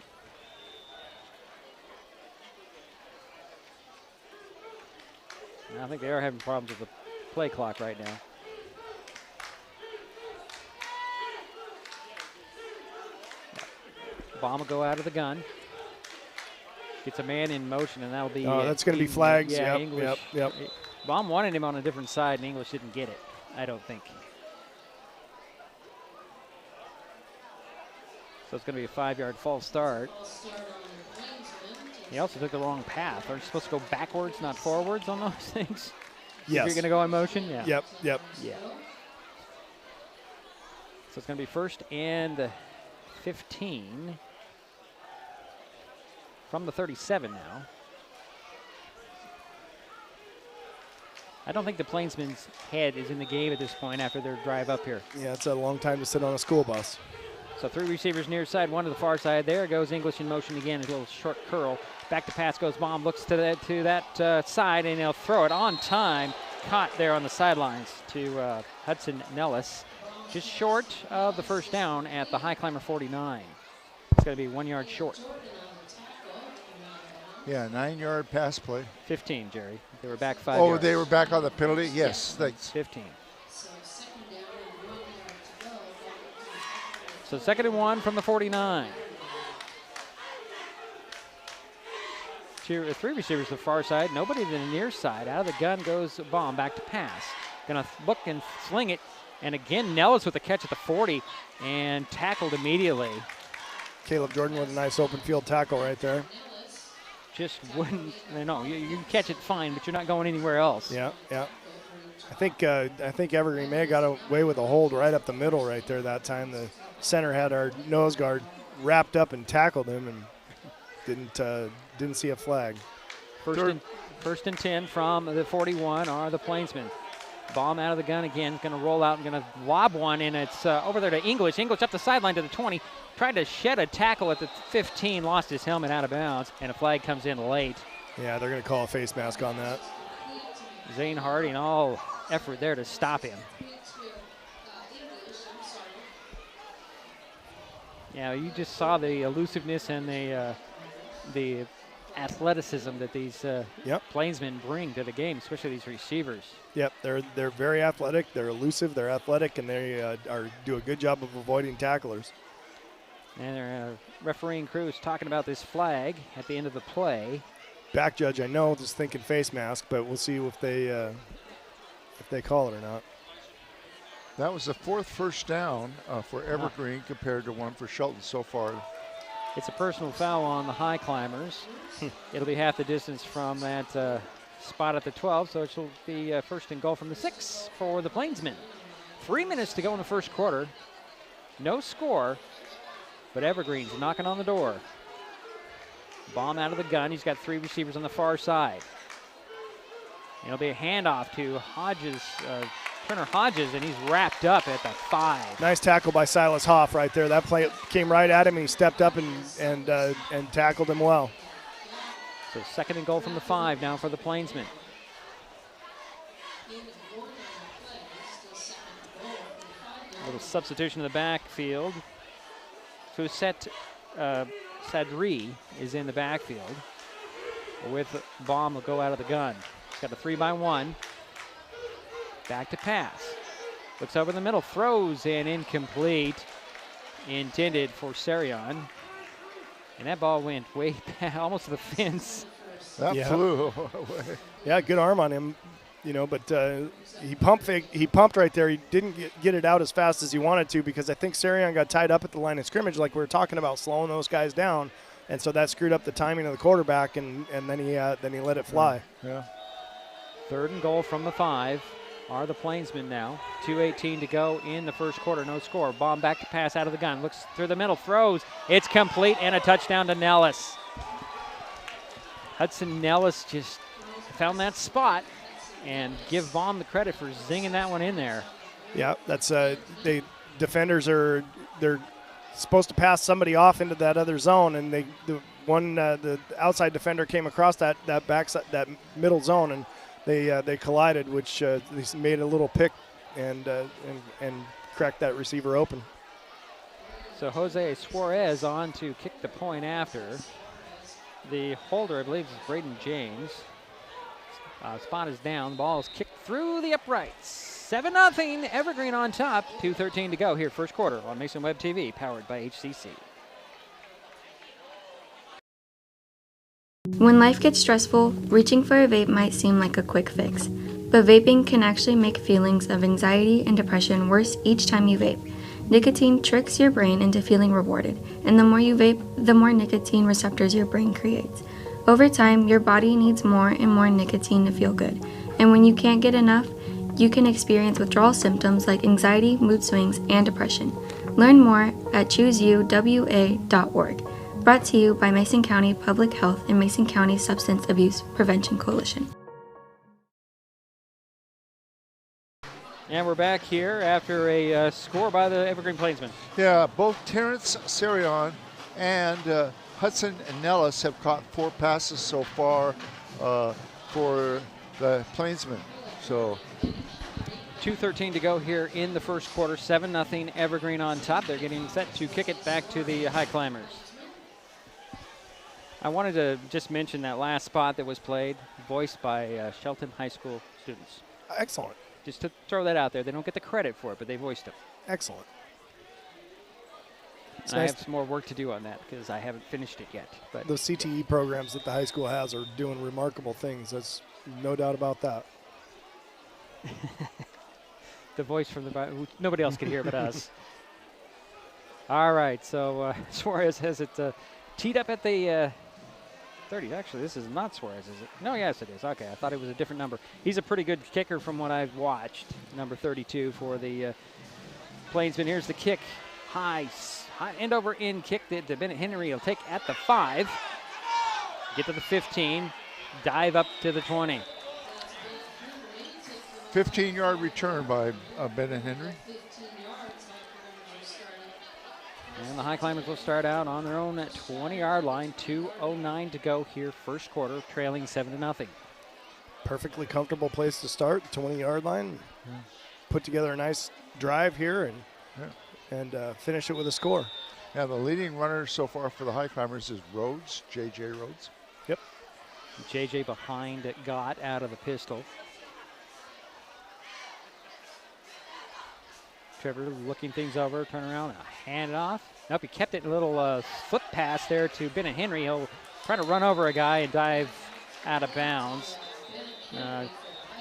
I think they are having problems with the play clock right now. Bomb will go out of the gun. Gets a man in motion, and that'll be. Oh, that's going to be flags. Yeah, yep, English. Yep. Bomb wanted him on a different side, and English didn't get it, I don't think. So it's going to be a 5-yard false start. He also took the wrong path. Aren't you supposed to go backwards, not forwards on those things? Yes. If you're going to go in motion? Yeah. Yep. Yeah. So it's going to be 1st and 15 from the 37 now. I don't think the Plainsmen's head is in the game at this point after their drive up here. Yeah, it's a long time to sit on a school bus. So 3 receivers near side, 1 to the far side. There goes English in motion again, a little short curl. Back to pass goes Baum, looks to that side, and he'll throw it on time. Caught there on the sidelines to Hudson Nellis. Just short of the first down at the high climber 49. It's going to be 1 yard short. Yeah, 9-yard pass play. 15, Jerry. They were back 5 Oh, yards. they were back on the penalty? Yes, thanks. 15. So 2nd and 1 from the 49. 3 receivers to the far side, nobody to the near side. Out of the gun goes Baum, back to pass. Gonna look and sling it. And again, Nellis with the catch at the 40 and tackled immediately. Caleb Jordan with a nice open field tackle right there. Just wouldn't, no, you can catch it fine, but you're not going anywhere else. Yeah. I think Evergreen may have got away with a hold right up the middle right there that time. The center had our nose guard wrapped up and tackled him and didn't see a flag. First and 10 from the 41 are the Plainsmen. Baum out of the gun again, going to roll out and going to lob one, and it's over there to English. English up the sideline to the 20. Tried to shed a tackle at the 15, lost his helmet out of bounds, and a flag comes in late. Yeah, they're going to call a face mask on that. Zane Harding, all effort there to stop him. Yeah, you just saw the elusiveness and the athleticism that these Plainsmen bring to the game, especially these receivers. Yep, they're very athletic. They're elusive. They're athletic, and they do a good job of avoiding tacklers. And their refereeing crew is talking about this flag at the end of the play. Back judge, I know, just thinking face mask, but we'll see if they call it or not. That was the 4th first down for Evergreen compared to 1 for Shelton so far. It's a personal foul on the high climbers. It'll be half the distance from that spot at the 12, so it will be 1st and goal from the 6 for the Plainsmen. 3 minutes to go in the first quarter. No score, but Evergreen's knocking on the door. Baum out of the gun. He's got 3 receivers on the far side. It'll be a handoff to Hodges, Turner Hodges, and he's wrapped up at the 5. Nice tackle by Silas Hoff right there. That play came right at him, and he stepped up and tackled him well. So 2nd and goal from the 5 now for the Plainsmen. A little substitution in the backfield. Foussette Sadri is in the backfield with Baum will go out of the gun. He's got a 3-by-1. Back to pass. Looks over the middle, throws and incomplete. Intended for Serion. And that ball went way back, almost to the fence. That flew away. Yeah, good arm on him, but he pumped right there. He didn't get it out as fast as he wanted to because I think Serion got tied up at the line of scrimmage like we were talking about, slowing those guys down. And so that screwed up the timing of the quarterback, and then he let it fly. Yeah. 3rd and goal from the 5 are the Plainsmen now. 2:18 to go in the first quarter, no score. Bomb back to pass out of the gun, looks through the middle, throws. It's complete, and a touchdown to Nellis. Hudson Nellis just found that spot, and give Baum the credit for zinging that one in there. Yeah, that's the defenders they're supposed to pass somebody off into that other zone, and the outside defender came across that middle zone, and they collided, which they made a little pick and cracked that receiver open. So Jose Suarez on to kick the point after. The holder, I believe, is Braden James. Spot is down. The ball is kicked through the uprights. 7-0, Evergreen on top. 2:13 to go here, first quarter on Mason Web TV, powered by HCC. When life gets stressful, reaching for a vape might seem like a quick fix. But vaping can actually make feelings of anxiety and depression worse each time you vape. Nicotine tricks your brain into feeling rewarded, and the more you vape, the more nicotine receptors your brain creates. Over time, your body needs more and more nicotine to feel good. And when you can't get enough, you can experience withdrawal symptoms like anxiety, mood swings, and depression. Learn more at chooseyouwa.org. Brought to you by Mason County Public Health and Mason County Substance Abuse Prevention Coalition. And we're back here after a score by the Evergreen Plainsmen. Yeah, both Terrence Sarion and Hudson and Nellis have caught 4 passes so far for the Plainsmen. So 2:13 to go here in the first quarter. 7-0 Evergreen on top. They're getting set to kick it back to the Highclimbers. I wanted to just mention that last spot that was played, voiced by Shelton High School students. Excellent. Just to throw that out there. They don't get the credit for it, but they voiced it. Excellent. It's I nice have some more work to do on that because I haven't finished it yet. But those CTE programs that the high school has are doing remarkable things. There's no doubt about that. The voice from the nobody else can hear but us. All right, so Suarez has it teed up at the 30. Actually, this is not Suarez, is it? No, yes, it is. Okay, I thought it was a different number. He's a pretty good kicker from what I've watched. Number 32 for the Plainsmen. Here's the kick. High end over in kick that Bennett Henry will take at the 5. Get to the 15. Dive up to the 20. 15-yard return by Bennett Henry. And the Highclimbers will start out on their own 20-yard line. 2:09 to go here, first quarter, trailing 7-0. Perfectly comfortable place to start, 20-yard line. Yeah. Put together a nice drive here and finish it with a score. Yeah, the leading runner so far for the Highclimbers is Rhodes, J.J. Rhodes. Yep. J.J. behind Gott out of the pistol. Trevor looking things over, turn around, and hand it off. Nope, he kept it a little foot pass there to Bennett Henry. He'll try to run over a guy and dive out of bounds.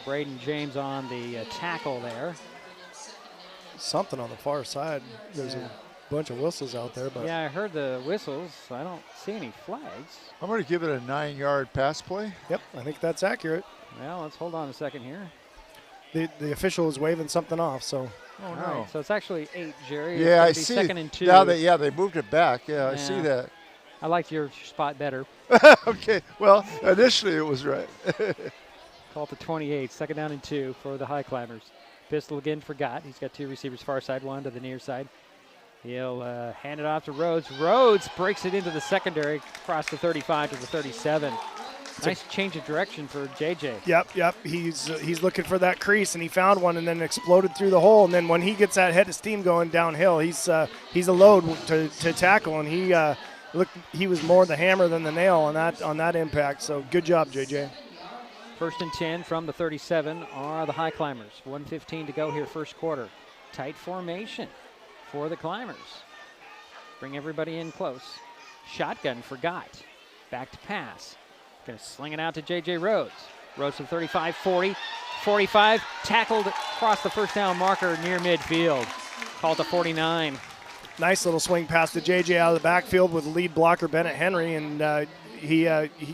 Braden James on the tackle there. Something on the far side. There's a bunch of whistles out there. But yeah, I heard the whistles. I don't see any flags. I'm going to give it a 9-yard pass play. Yep, I think that's accurate. Well, let's hold on a second here. The official is waving something off, so. Oh, no. Right, so it's actually 8, Jerry. Yeah, I see. see. 2nd and 2. Yeah, they moved it back. Yeah, I see that. I liked your spot better. Okay, well, initially it was right. Call it the 28, 2nd down and 2 for the Highclimbers. Pistol again for Gott. He's got 2 receivers far side, 1 to the near side. He'll hand it off to Rhodes. Rhodes breaks it into the secondary, across the 35 to the 37. Nice change of direction for JJ. Yep. He's looking for that crease, and he found one, and then exploded through the hole. And then when he gets that head of steam going downhill, he's a load to tackle, and he was more the hammer than the nail on that impact. So good job, JJ. 1st and 10 from the 37 are the Highclimbers. 1:15 to go here, first quarter. Tight formation for the Climbers. Bring everybody in close. Shotgun for Gott. Back to pass. Going to sling it out to J.J. Rhodes. Rhodes to 35, 40, 45. Tackled across the first down marker near midfield. Called to 49. Nice little swing pass to JJ out of the backfield with lead blocker Bennett Henry, and he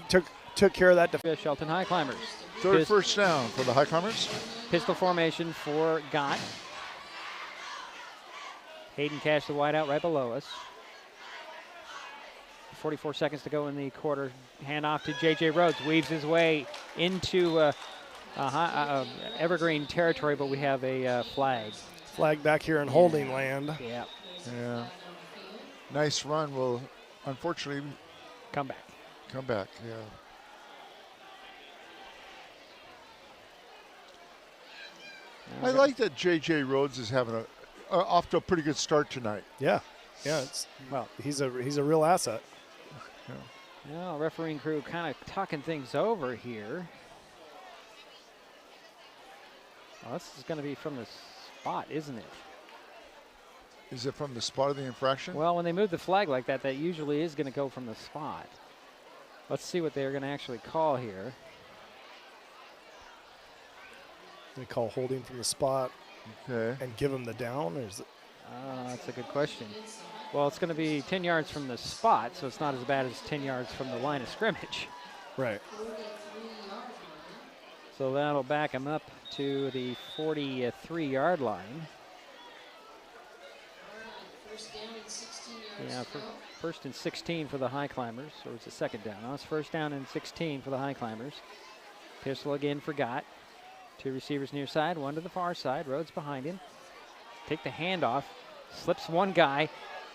took care of that. Shelton Highclimbers. Third first down for the Highclimbers. Pistol formation for Gott. Hayden Cash, the wideout, right below us. 44 seconds to go in the quarter. Handoff to J.J. Rhodes. Weaves his way into Evergreen territory, but we have a flag. Flag back here in holding land. Yeah. Yeah. Nice run. Will unfortunately come back. Yeah. I like that J.J. Rhodes is having off to a pretty good start tonight. Yeah. Well, he's a real asset. Yeah. Well, refereeing crew kind of talking things over here. Well, this is going to be from the spot, isn't it? Is it from the spot of the infraction? Well, when they move the flag like that, that usually is going to go from the spot. Let's see what they're going to actually call here. They call holding from the spot and give him the down? Or is it? That's a good question. Well, it's going to be 10 yards from the spot, so it's not as bad as 10 yards from the line of scrimmage. Right. So that'll back him up to the 43-yard line. Yeah, first and 16 for the Highclimbers, or it's a second down. No, it's first down and 16 for the Highclimbers. Pistol again for Gott. Two receivers near side, one to the far side. Rhodes behind him. Take the handoff. Slips one guy,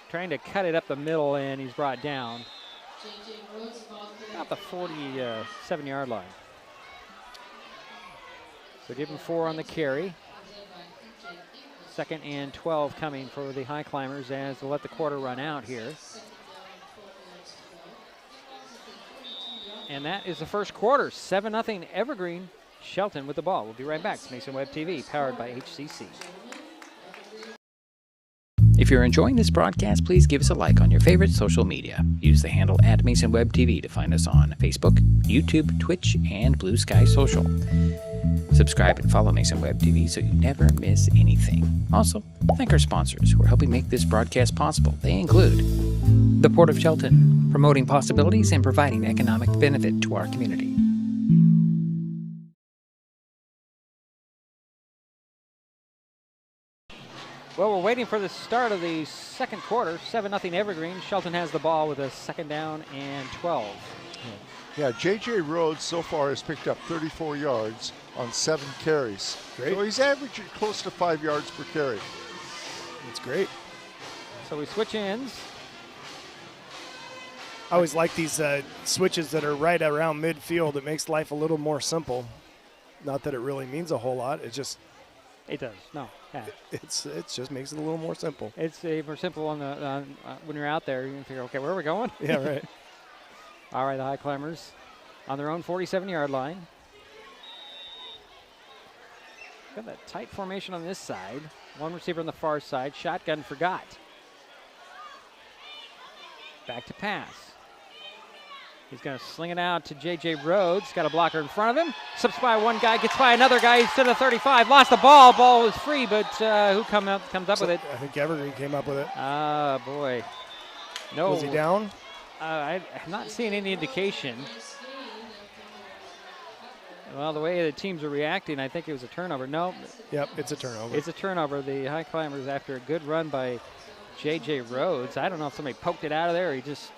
trying to cut it up the middle, and he's brought down about the 47-yard line. So give him 4 on the carry. Second and 12 coming for the Highclimbers as they let the quarter run out here. And that is the first quarter. 7-0 Evergreen. Shelton with the ball. We'll be right back. It's Mason Web TV, powered by HCC. If you're enjoying this broadcast, please give us a like on your favorite social media. Use the handle @MasonWebTV to find us on Facebook, YouTube, Twitch, and Blue Sky Social. Subscribe and follow Mason Web TV so you never miss anything. Also, thank our sponsors who are helping make this broadcast possible. They include the Port of Shelton, promoting possibilities and providing economic benefit to our community. Well, we're waiting for the start of the second quarter. 7-0 Evergreen. Shelton has the ball with a second down and 12. Yeah, J.J. Rhodes so far has picked up 34 yards on 7 carries. Great. So he's averaging close to 5 yards per carry. That's great. So we switch ends. I always like these switches that are right around midfield. It makes life a little more simple. Not that it really means a whole lot. It just... It does. No. Yeah. It just makes it a little more simple. It's more simple on the when you're out there. You can figure, okay, where are we going? Yeah, right. All right, the Highclimbers on their own 47-yard line. Got that tight formation on this side. One receiver on the far side. Shotgun for Gott. Back to pass. He's going to sling it out to J.J. Rhodes. Got a blocker in front of him. Slips by one guy, gets by another guy. He's to the 35. Lost the ball. Ball was free, but who comes up with it? I think Evergreen came up with it. Ah, boy. No. Was he down? I'm not seeing any indication. Well, the way the teams are reacting, I think it was a turnover. No. Yep, it's a turnover. It's a turnover. The Highclimbers, after a good run by J.J. Rhodes. I don't know if somebody poked it out of there or he just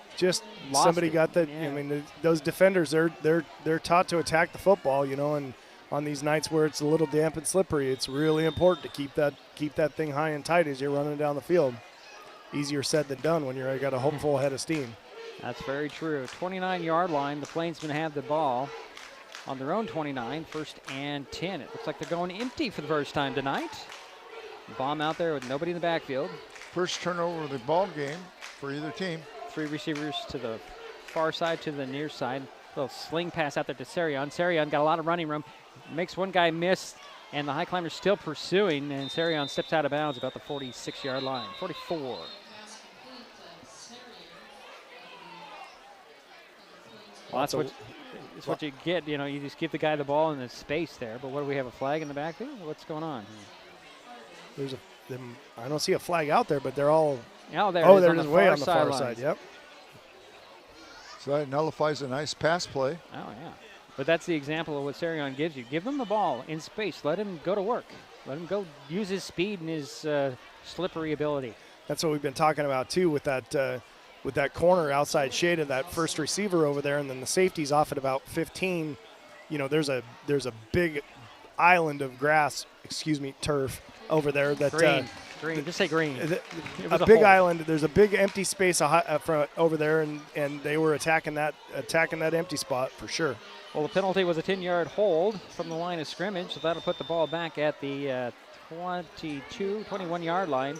lost somebody it. got that. Yeah. I mean, those defenders, they're taught to attack the football, and on these nights where it's a little damp and slippery, it's really important to keep that thing high and tight as you're running down the field. Easier said than done when you've got a full head of steam. That's very true. 29-yard line. The Plainsmen have the ball on their own 29, first and 10. It looks like they're going empty for the first time tonight. Bomb out there with nobody in the backfield. First turnover of the ball game for either team. 3 receivers to the far side, to the near side. Little sling pass out there to Sarion. Sarion got a lot of running room. Makes one guy miss, and the Highclimbers still pursuing, and Sarion steps out of bounds about the 46-yard line. 44. Well, that's what you get. You just give the guy the ball in the space there. But what do we have, a flag in the backfield? What's going on? There's I don't see a flag out there, but they're all. Oh, there Oh, it is there on it is, the way far on the far side. sidelines. Yep. So that nullifies a nice pass play. Oh, yeah. But that's the example of what Sarion gives you. Give him the ball in space. Let him go to work. Let him go use his speed and his slippery ability. That's what we've been talking about too with that corner outside shade of that first receiver over there, and then the safety's off at about 15. You know, there's a big island of grass, turf over there. That green. Just say green. A big island. There's a big empty space over there, and they were attacking that empty spot for sure. Well, the penalty was a 10-yard hold from the line of scrimmage, so that'll put the ball back at the 21-yard line.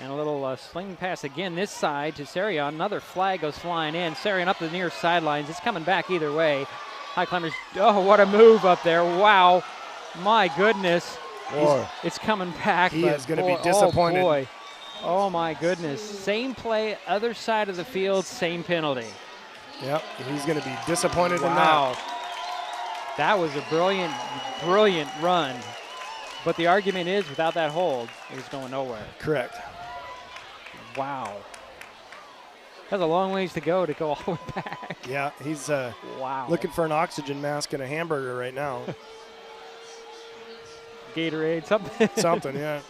And a little sling pass again this side to Sarion. Another flag goes flying in. Sarion up the near sidelines. It's coming back either way. Highclimbers, oh, what a move up there. Wow. My goodness. It's coming back. He is going to be disappointed. Oh, boy. Oh, my goodness. Same play, other side of the field, same penalty. Yep, he's going to be disappointed in that. Wow. That was a brilliant, brilliant run. But the argument is, without that hold, it was going nowhere. Correct. Wow. That's a long ways to go all the way back. Yeah, he's wow. looking for an oxygen mask and a hamburger right now. Gatorade, something. Something, yeah.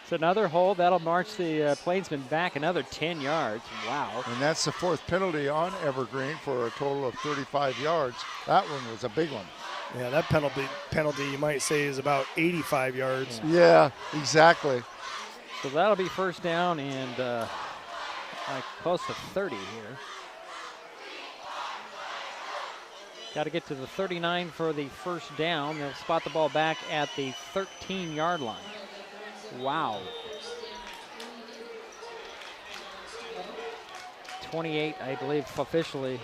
It's another hold. That'll march the Plainsmen back another 10 yards. Wow. And that's the fourth penalty on Evergreen for a total of 35 yards. That one was a big one. Yeah, that penalty you might say is about 85 yards. Yeah, exactly. So that'll be first down and like close to 30 here. Got to get to the 39 for the first down. They'll spot the ball back at the 13-yard line. Wow. 28, I believe, officially.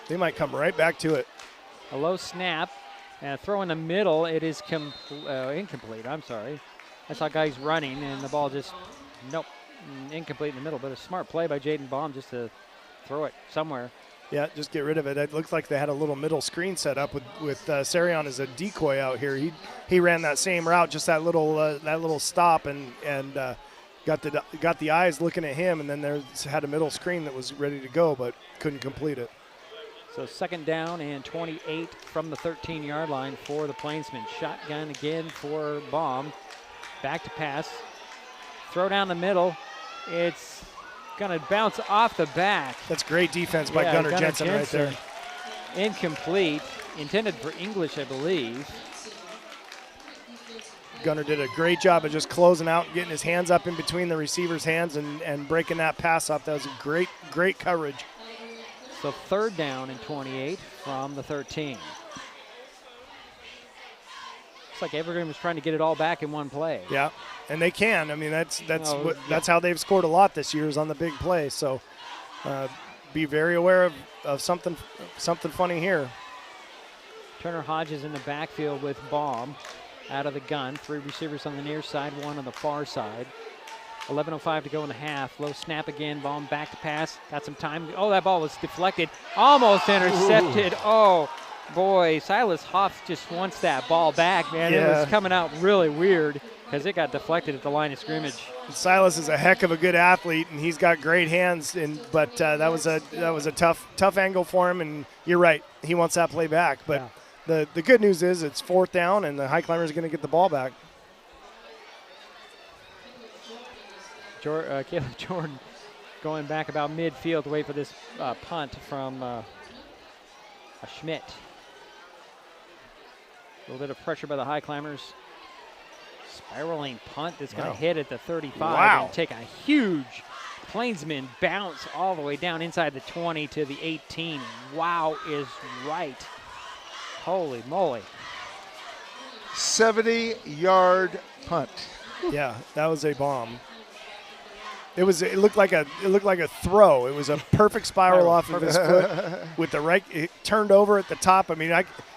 They might come right back to it. A low snap and a throw in the middle. It is incomplete. I'm sorry. I saw guys running and the ball just, incomplete in the middle. But a smart play by Jaden Baum just to throw it somewhere. Yeah, just get rid of it. It looked like they had a little middle screen set up with Sarion as a decoy out here. He ran that same route, just that little stop, and got the eyes looking at him, and then there had a middle screen that was ready to go, but couldn't complete it. So second down and 28 from the 13-yard line for the Plainsmen. Shotgun again for Baum. Back to pass. Throw down the middle. It's going to bounce off the back. That's great defense by Gunnar Jensen right there. Incomplete. Intended for English, I believe. Gunnar did a great job of just closing out and getting his hands up in between the receiver's hands and breaking that pass up. That was a great coverage. So third down and 28 from the 13. Looks like Evergreen was trying to get it all back in one play. Yeah, and they can. I mean, that's how they've scored a lot this year is on the big play. So be very aware of something funny here. Turner Hodges in the backfield with Baum out of the gun. Three receivers on the near side, one on the far side. 11:05 to go in the half. Low snap again. Baum back to pass. Got some time. Oh, that ball was deflected. Almost intercepted. Ooh. Oh, boy. Silas Hoff just wants that ball back, man. Yeah. It was coming out really weird because it got deflected at the line of scrimmage. Silas is a heck of a good athlete, and he's got great hands. But that was a tough angle for him. And you're right. He wants that play back. But the good news is it's fourth down, and the Highclimbers are going to get the ball back. Caleb Jordan going back about midfield to wait for this punt from Schmidt. A little bit of pressure by the Highclimbers. Spiraling punt that's going to hit at the 35 and take a huge Plainsman bounce all the way down inside the 20 to the 18. Wow is right. Holy moly. 70-yard punt. Yeah, that was a bomb. It looked like a throw. It was a perfect spiral off of his foot with the right. It turned over at the top. I mean,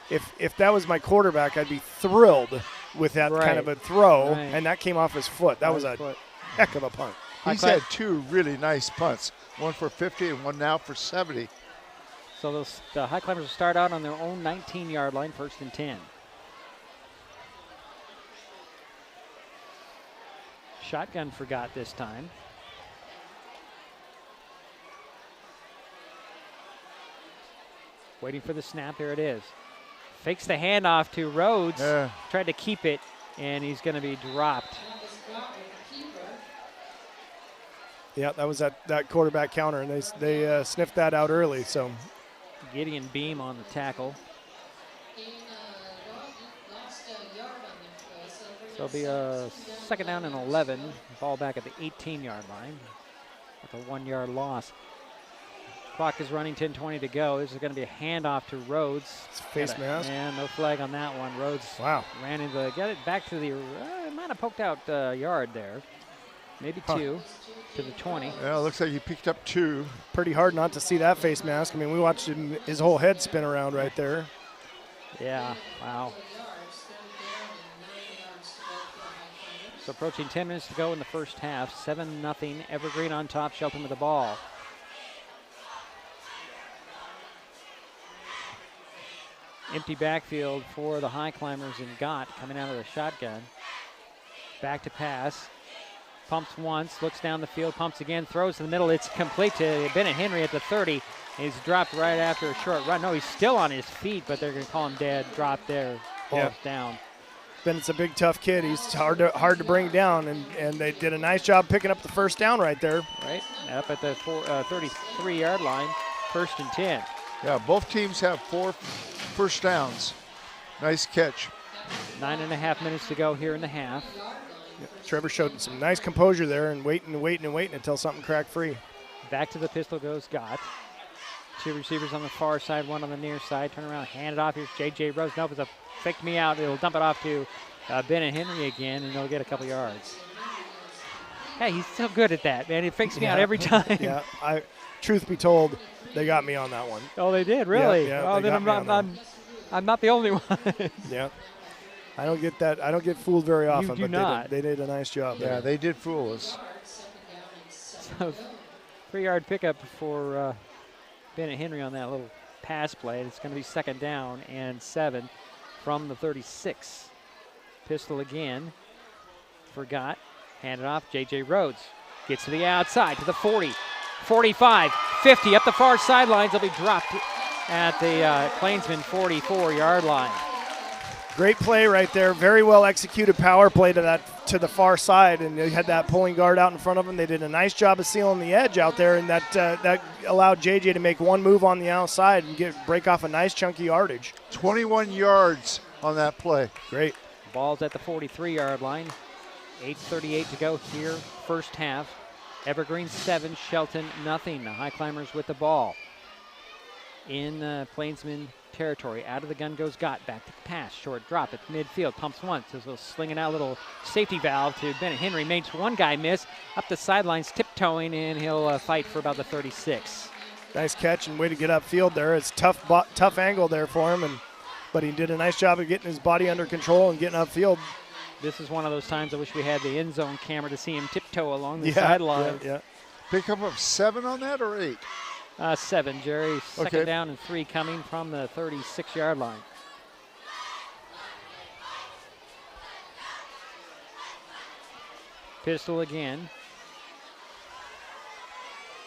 if that was my quarterback, I'd be thrilled with that kind of a throw, and that came off his foot. That was a heck of a punt. He's had two really nice punts, one for 50 and one now for 70. So the Highclimbers will start out on their own 19-yard line, first and 10. Shotgun forgot this time. Waiting for the snap. There it is. Fakes the handoff to Rhodes. Tried to keep it, and he's going to be dropped. Yeah, that was that quarterback counter, and they sniffed that out early. So Gideon Beam on the tackle. So it'll be a second down and 11. Ball back at the 18-yard line with a 1-yard loss. Clock is running, 10:20 to go. This is going to be a handoff to Rhodes. It's face mask. And no flag on that one. Rhodes ran into, get it back to the, might have poked out yard there. Maybe 2 to the 20. Yeah, it looks like he picked up 2. Pretty hard not to see that face mask. I mean, we watched his whole head spin around right there. Yeah, wow. So approaching 10 minutes to go in the first half. 7-0. Evergreen on top. Shelton with the ball. Empty backfield for the Highclimbers and Gott coming out of the shotgun. Back to pass. Pumps once, looks down the field, pumps again, throws in the middle. It's complete to Bennett Henry at the 30. He's dropped right after a short run. No, he's still on his feet, but they're going to call him dead. Drop there, falls down. Bennett's a big, tough kid. He's hard to bring down, and they did a nice job picking up the first down right there. Right, up at the 33-yard line, 1st and 10. Yeah, both teams have 4 first downs. Nice catch. 9.5 minutes to go here in the half. Trevor showed some nice composure there and waiting until something cracked free. Back to the pistol goes Gott. 2 receivers on the far side, 1 on the near side. Turn around, hand it off. Here's J.J. Rose. Nope, it's a faked me out. It'll dump it off to Bennett Henry again, and they'll get a couple yards. Hey, he's so good at that, man. He fakes me out every time. Yeah, truth be told, they got me on that one. Oh, they did, really? Yeah, oh, then I'm not the only one. Yeah. I don't get that. I don't get fooled very often, You do but not. They did a nice job there. Yeah, they did fool us. So 3-yard pickup for Bennett Henry on that little pass play. It's going to be 2nd down and 7 from the 36. Pistol again. Forgot. Handed off. J.J. Rhodes gets to the outside to the 40, 45, 50. Up the far sidelines. They'll be dropped at the Plainsmen 44-yard line. Great play right there. Very well executed power play to the far side, and they had that pulling guard out in front of them. They did a nice job of sealing the edge out there, and that allowed JJ to make one move on the outside and break off a nice chunky yardage. 21 yards on that play. Great. Ball's at the 43-yard line. 8:38 to go here, first half. Evergreen 7, Shelton nothing. The Highclimbers with the ball in Plainsman territory. Out of the gun goes Gott. Back to the pass. Short drop at midfield. Pumps once. There's a slinging out little safety valve to Bennett Henry. Makes one guy miss. Up the sidelines, tiptoeing, and he'll fight for about the 36. Nice catch and way to get upfield there. It's tough angle there for him, but he did a nice job of getting his body under control and getting upfield. This is one of those times I wish we had the end zone camera to see him tiptoe along the sideline. Yeah. Pickup of 7 on that or 8? 7, Jerry. Second down and 3 coming from the 36-yard line. Pistol again.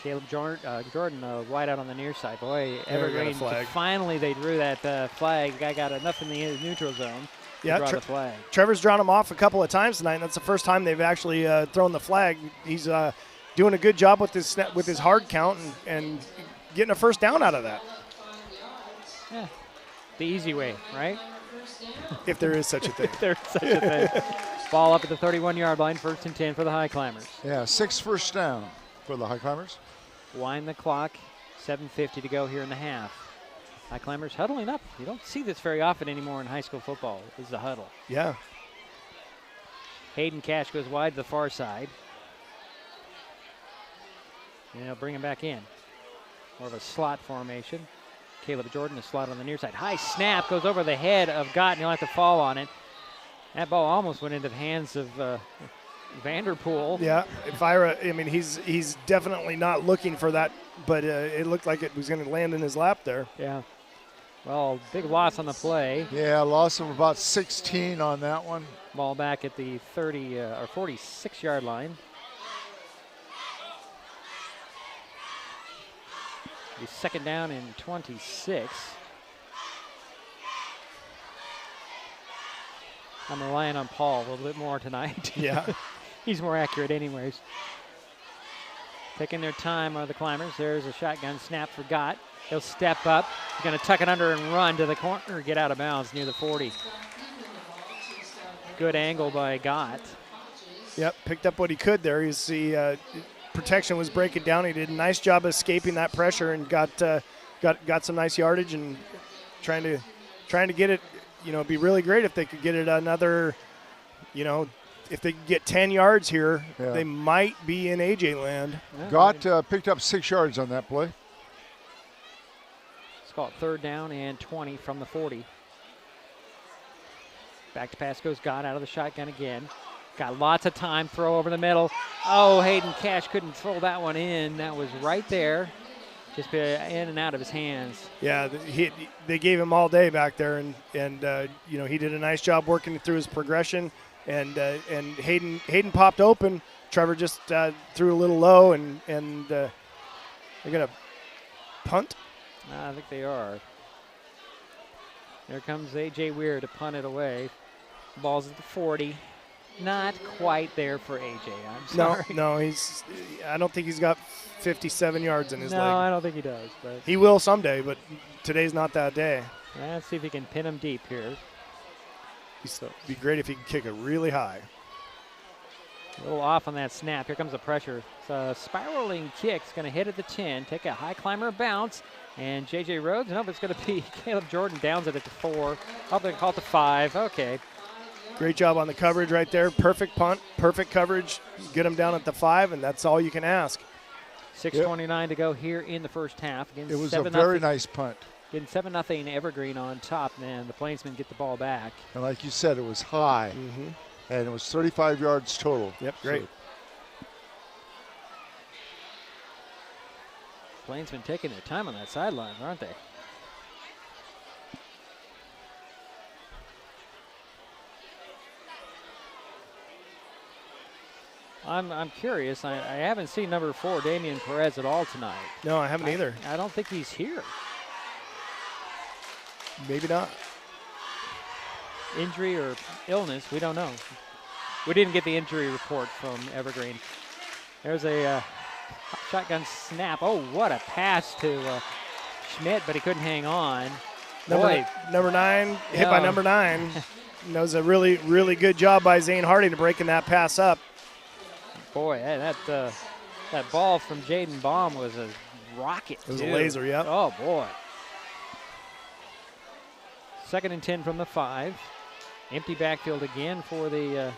Caleb Jordan wide out on the near side. Boy, Evergreen, finally they drew that flag. Guy got enough in the neutral zone to draw the flag. Trevor's drawn him off a couple of times tonight, and that's the first time they've actually thrown the flag. He's doing a good job with his hard count and getting a first down out of that. Yeah, the easy way, right? If there is such a thing. If there's such a thing. Ball up at the 31-yard line, 1st and 10 for the Highclimbers. Yeah, 6 first down for the Highclimbers. Wind the clock, 7:50 to go here in the half. Highclimbers huddling up. You don't see this very often anymore in high school football. This is a huddle. Yeah. Hayden Cash goes wide to the far side. And they'll bring him back in. More of a slot formation. Caleb Jordan, a slot on the near side. High snap, goes over the head of Gott, and he'll have to fall on it. That ball almost went into the hands of Vanderpool. Yeah, he's definitely not looking for that, but it looked like it was going to land in his lap there. Yeah. Well, big loss on the play. Yeah, loss of about 16 on that one. Ball back at the 30 or 46-yard line. The second down and 26. I'm relying on Paul a little bit more tonight. Yeah. He's more accurate anyways. Taking their time are the Climbers. There's a shotgun snap for Gott. He'll step up. He's going to tuck it under and run to the corner, get out of bounds near the 40. Good angle by Gott. Yep, picked up what he could there. He's the protection was breaking down. He did a nice job escaping that pressure and got some nice yardage and trying to get it. You know, it'd be really great if they could get it another, you know, if they could get 10 yards here, they might be in AJ land. Yeah. Gott picked up 6 yards on that play. It's called third down and 20 from the 40. Back to pass goes Gott out of the shotgun again. Got lots of time, throw over the middle. Oh, Hayden Cash couldn't throw that one in. That was right there. Just in and out of his hands. Yeah, they gave him all day back there, and you know, he did a nice job working through his progression, and Hayden popped open. Trevor just threw a little low, and they're gonna punt. I think they are. There comes A.J. Weir to punt it away. Ball's at the 40. Not quite there for A.J. I'm sorry. No, I don't think he's got 57 yards in his leg. No, I don't think he does. But he will someday, but today's not that day. Let's see if he can pin him deep here. It'd be great if he could kick it really high. A little off on that snap. Here comes the pressure. It's a spiraling kick. It's going to hit at the 10, take a high climber bounce, and J.J. Rhodes. Nope, it's going to be Caleb Jordan downs it at the 4. Oh, they call it the 5. Okay. Great job on the coverage right there. Perfect punt, perfect coverage. Get him down at the 5, and that's all you can ask. 6:29 to go here in the first half. Again, it was a very nice punt. Getting 7-0 Evergreen on top, and the Plainsmen get the ball back. And like you said, it was high, and it was 35 yards total. Yep, great. So Plainsmen taking their time on that sideline, aren't they? I'm curious. I haven't seen number 4, Damian Perez, at all tonight. No, I haven't either. I don't think he's here. Maybe not. Injury or illness, we don't know. We didn't get the injury report from Evergreen. There's a shotgun snap. Oh, what a pass to Schmidt, but he couldn't hang on. Number 9, hit by number 9. That was a really, really good job by Zane Hardy to breaking that pass up. Boy, that ball from Jaden Baum was a rocket. It was a laser, yep. Oh, boy. 2nd and 10 from the 5. Empty backfield again for the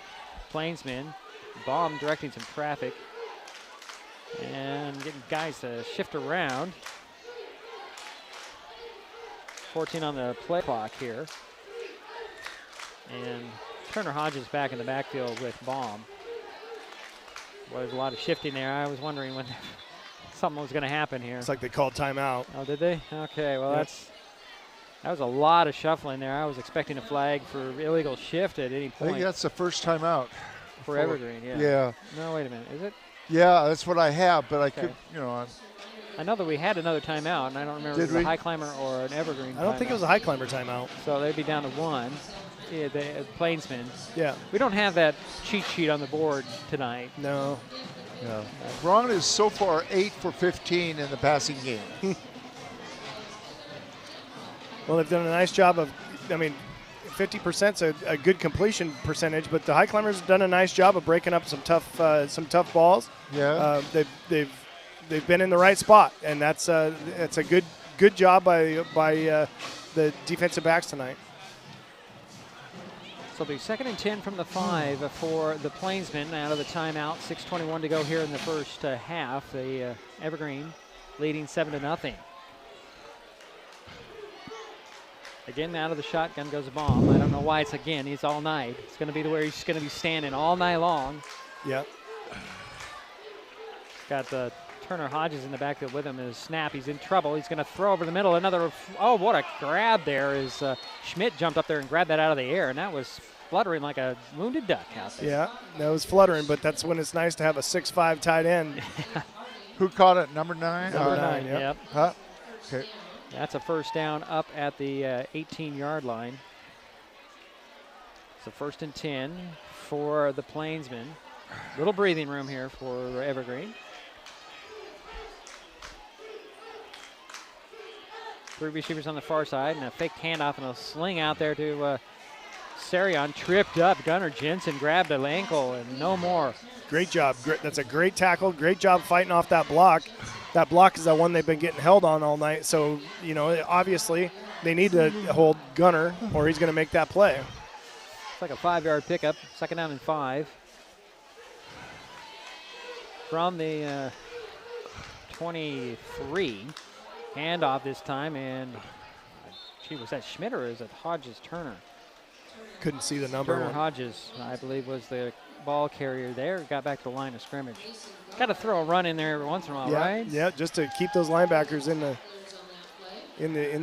Plainsmen. Baum directing some traffic and getting guys to shift around. 14 on the play clock here. And Turner Hodges back in the backfield with Baum. Well, there's a lot of shifting there. I was wondering when something was going to happen here. It's like they called timeout. Oh, did they? Okay, well, that was a lot of shuffling there. I was expecting a flag for illegal shift at any point. I think that's the first time out. For Evergreen, yeah. Yeah. No, wait a minute. Is it? Yeah, that's what I have, but I could, you know. I know that we had another timeout, and I don't remember if it was a high climber or an Evergreen. I don't think it was a high climber timeout. So they'd be down to 1. Yeah, the Plainsmen. Yeah. We don't have that cheat sheet on the board tonight. No. Yeah. Ron is so far 8 for 15 in the passing game. Well, they've done a nice job of, 50% is a good completion percentage, but the High Climbers have done a nice job of breaking up some tough balls. Yeah. They've been in the right spot, and that's a good job by the defensive backs tonight. So it'll be 2nd and 10 from the 5 for the Plainsmen out of the timeout. 6:21 to go here in the first half. The Evergreen leading 7-0. Again, out of the shotgun goes Baum. I don't know why it's again. He's all night. It's going to be to where he's going to be standing all night long. Yep. Got the Turner Hodges in the backfield with him. His snap. He's in trouble. He's going to throw over the middle. Oh, what a grab there! As Schmidt jumped up there and grabbed that out of the air, and that was fluttering like a wounded duck out there. Yeah, that was fluttering, but that's when it's nice to have a 6'5" tight end. Who caught it? Number 9? Number 9, yep. Huh? Okay. That's a first down up at the 18-yard line. So 1st and 10 for the Plainsmen. Little breathing room here for Evergreen. 3 receivers on the far side and a fake handoff and a sling out there to Sarion. Tripped up. Gunnar Jensen grabbed an ankle and no more. Great job. That's a great tackle. Great job fighting off that block. That block is the one they've been getting held on all night. So, you know, obviously they need to hold Gunnar or he's going to make that play. It's like a 5-yard pickup. 2nd down and 5. From the 23. Handoff this time, and was that Schmidt or is it Hodges Turner? Couldn't see the number. Turner Hodges, I believe, was the ball carrier there. Got back to the line of scrimmage. Got to throw a run in there every once in a while, right? Yeah, just to keep those linebackers in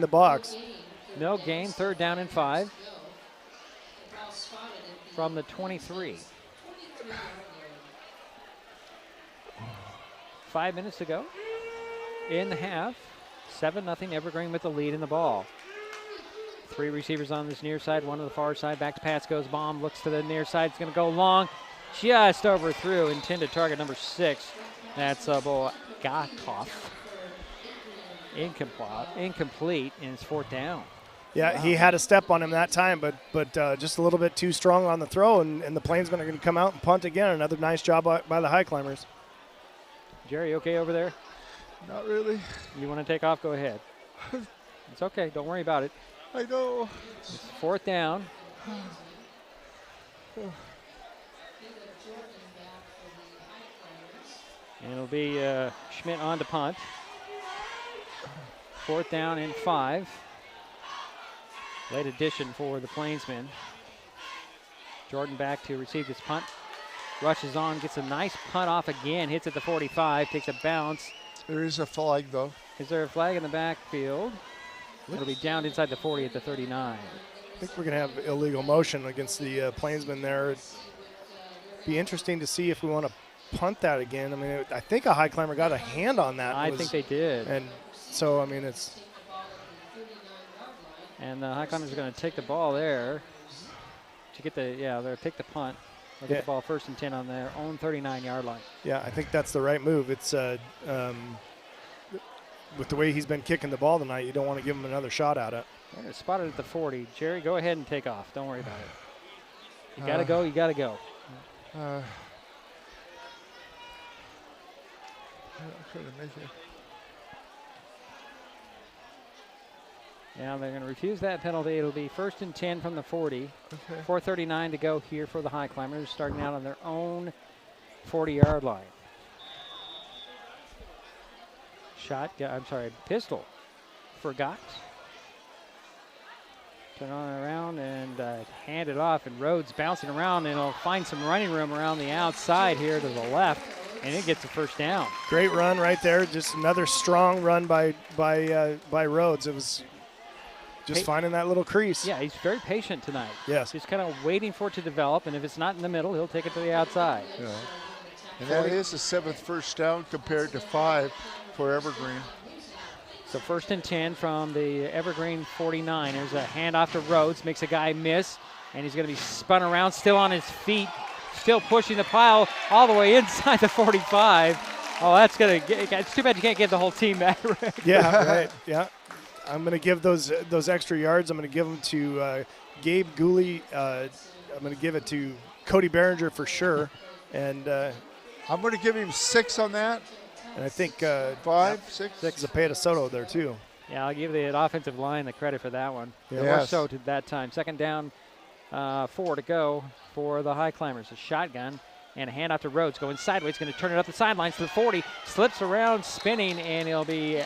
the box. No gain. 3rd down and 5 from the 23. 5 minutes to go in the half. 7-0 Evergreen with the lead in the ball. 3 receivers on this near side, 1 on the far side. Back to pass goes Baum, looks to the near side. It's going to go long. Just overthrew. Intended target number 6. That's Bogatov. Incomplete, and it's 4th down. Yeah, he had a step on him that time, but just a little bit too strong on the throw, and the Plainsmen are going to come out and punt again. Another nice job by the Highclimbers. Jerry, okay over there? Not really. You want to take off? Go ahead. It's okay. Don't worry about it. I know. It's 4th down. And it'll be Schmidt on to punt. 4th down and 5. Late addition for the Plainsmen. Jordan back to receive this punt. Rushes on, gets a nice punt off again. Hits at the 45, takes a bounce. There is a flag, though. Is there a flag in the backfield? It'll be down inside the 40 at the 39. I think we're going to have illegal motion against the Plainsmen there. It'd be interesting to see if we want to punt that again. I mean, I think a Highclimber got a hand on that. I think they did. And so, I mean, it's... And the Highclimbers are going to take the ball there to get they'll take the punt. They'll get the ball 1st and 10 on their own 39-yard line. Yeah, I think that's the right move. It's with the way he's been kicking the ball tonight, you don't want to give him another shot at it. They're spotted at the 40. Jerry, go ahead and take off. Don't worry about it. You got to go. You got to go. I'm trying to make it. Yeah, they're going to refuse that penalty. It'll be 1st and 10 from the 40. Okay. 4:39 to go here for the Highclimbers, starting out on their own 40-yard line. Pistol for Gotts. Turn on around and hand it off, and Rhodes bouncing around, and he'll find some running room around the outside here to the left, and it gets a 1st down. Great run right there. Just another strong run by Rhodes. It was just finding that little crease. Yeah, he's very patient tonight. Yes. He's kind of waiting for it to develop, and if it's not in the middle, he'll take it to the outside. Yeah. And that is the 7th first down compared to 5 for Evergreen. So 1st and 10 from the Evergreen 49. There's a handoff to Rhodes, makes a guy miss, and he's going to be spun around, still on his feet, still pushing the pile all the way inside the 45. Oh, that's going to it's too bad you can't give the whole team that. Yeah, right. Yeah. I'm going to give those extra yards. I'm going to give them to Gabe Gooley. I'm going to give it to Cody Behringer for sure. And I'm going to give him 6 on that. And I think 5, 6. Zapata Soto there too. Yeah, I'll give the offensive line the credit for that one. Yeah. More so to that time. 2nd down, 4 to go for the Highclimbers. A shotgun and a handoff to Rhodes. Going sideways, going to turn it up the sidelines to the 40. Slips around, spinning, and he'll be...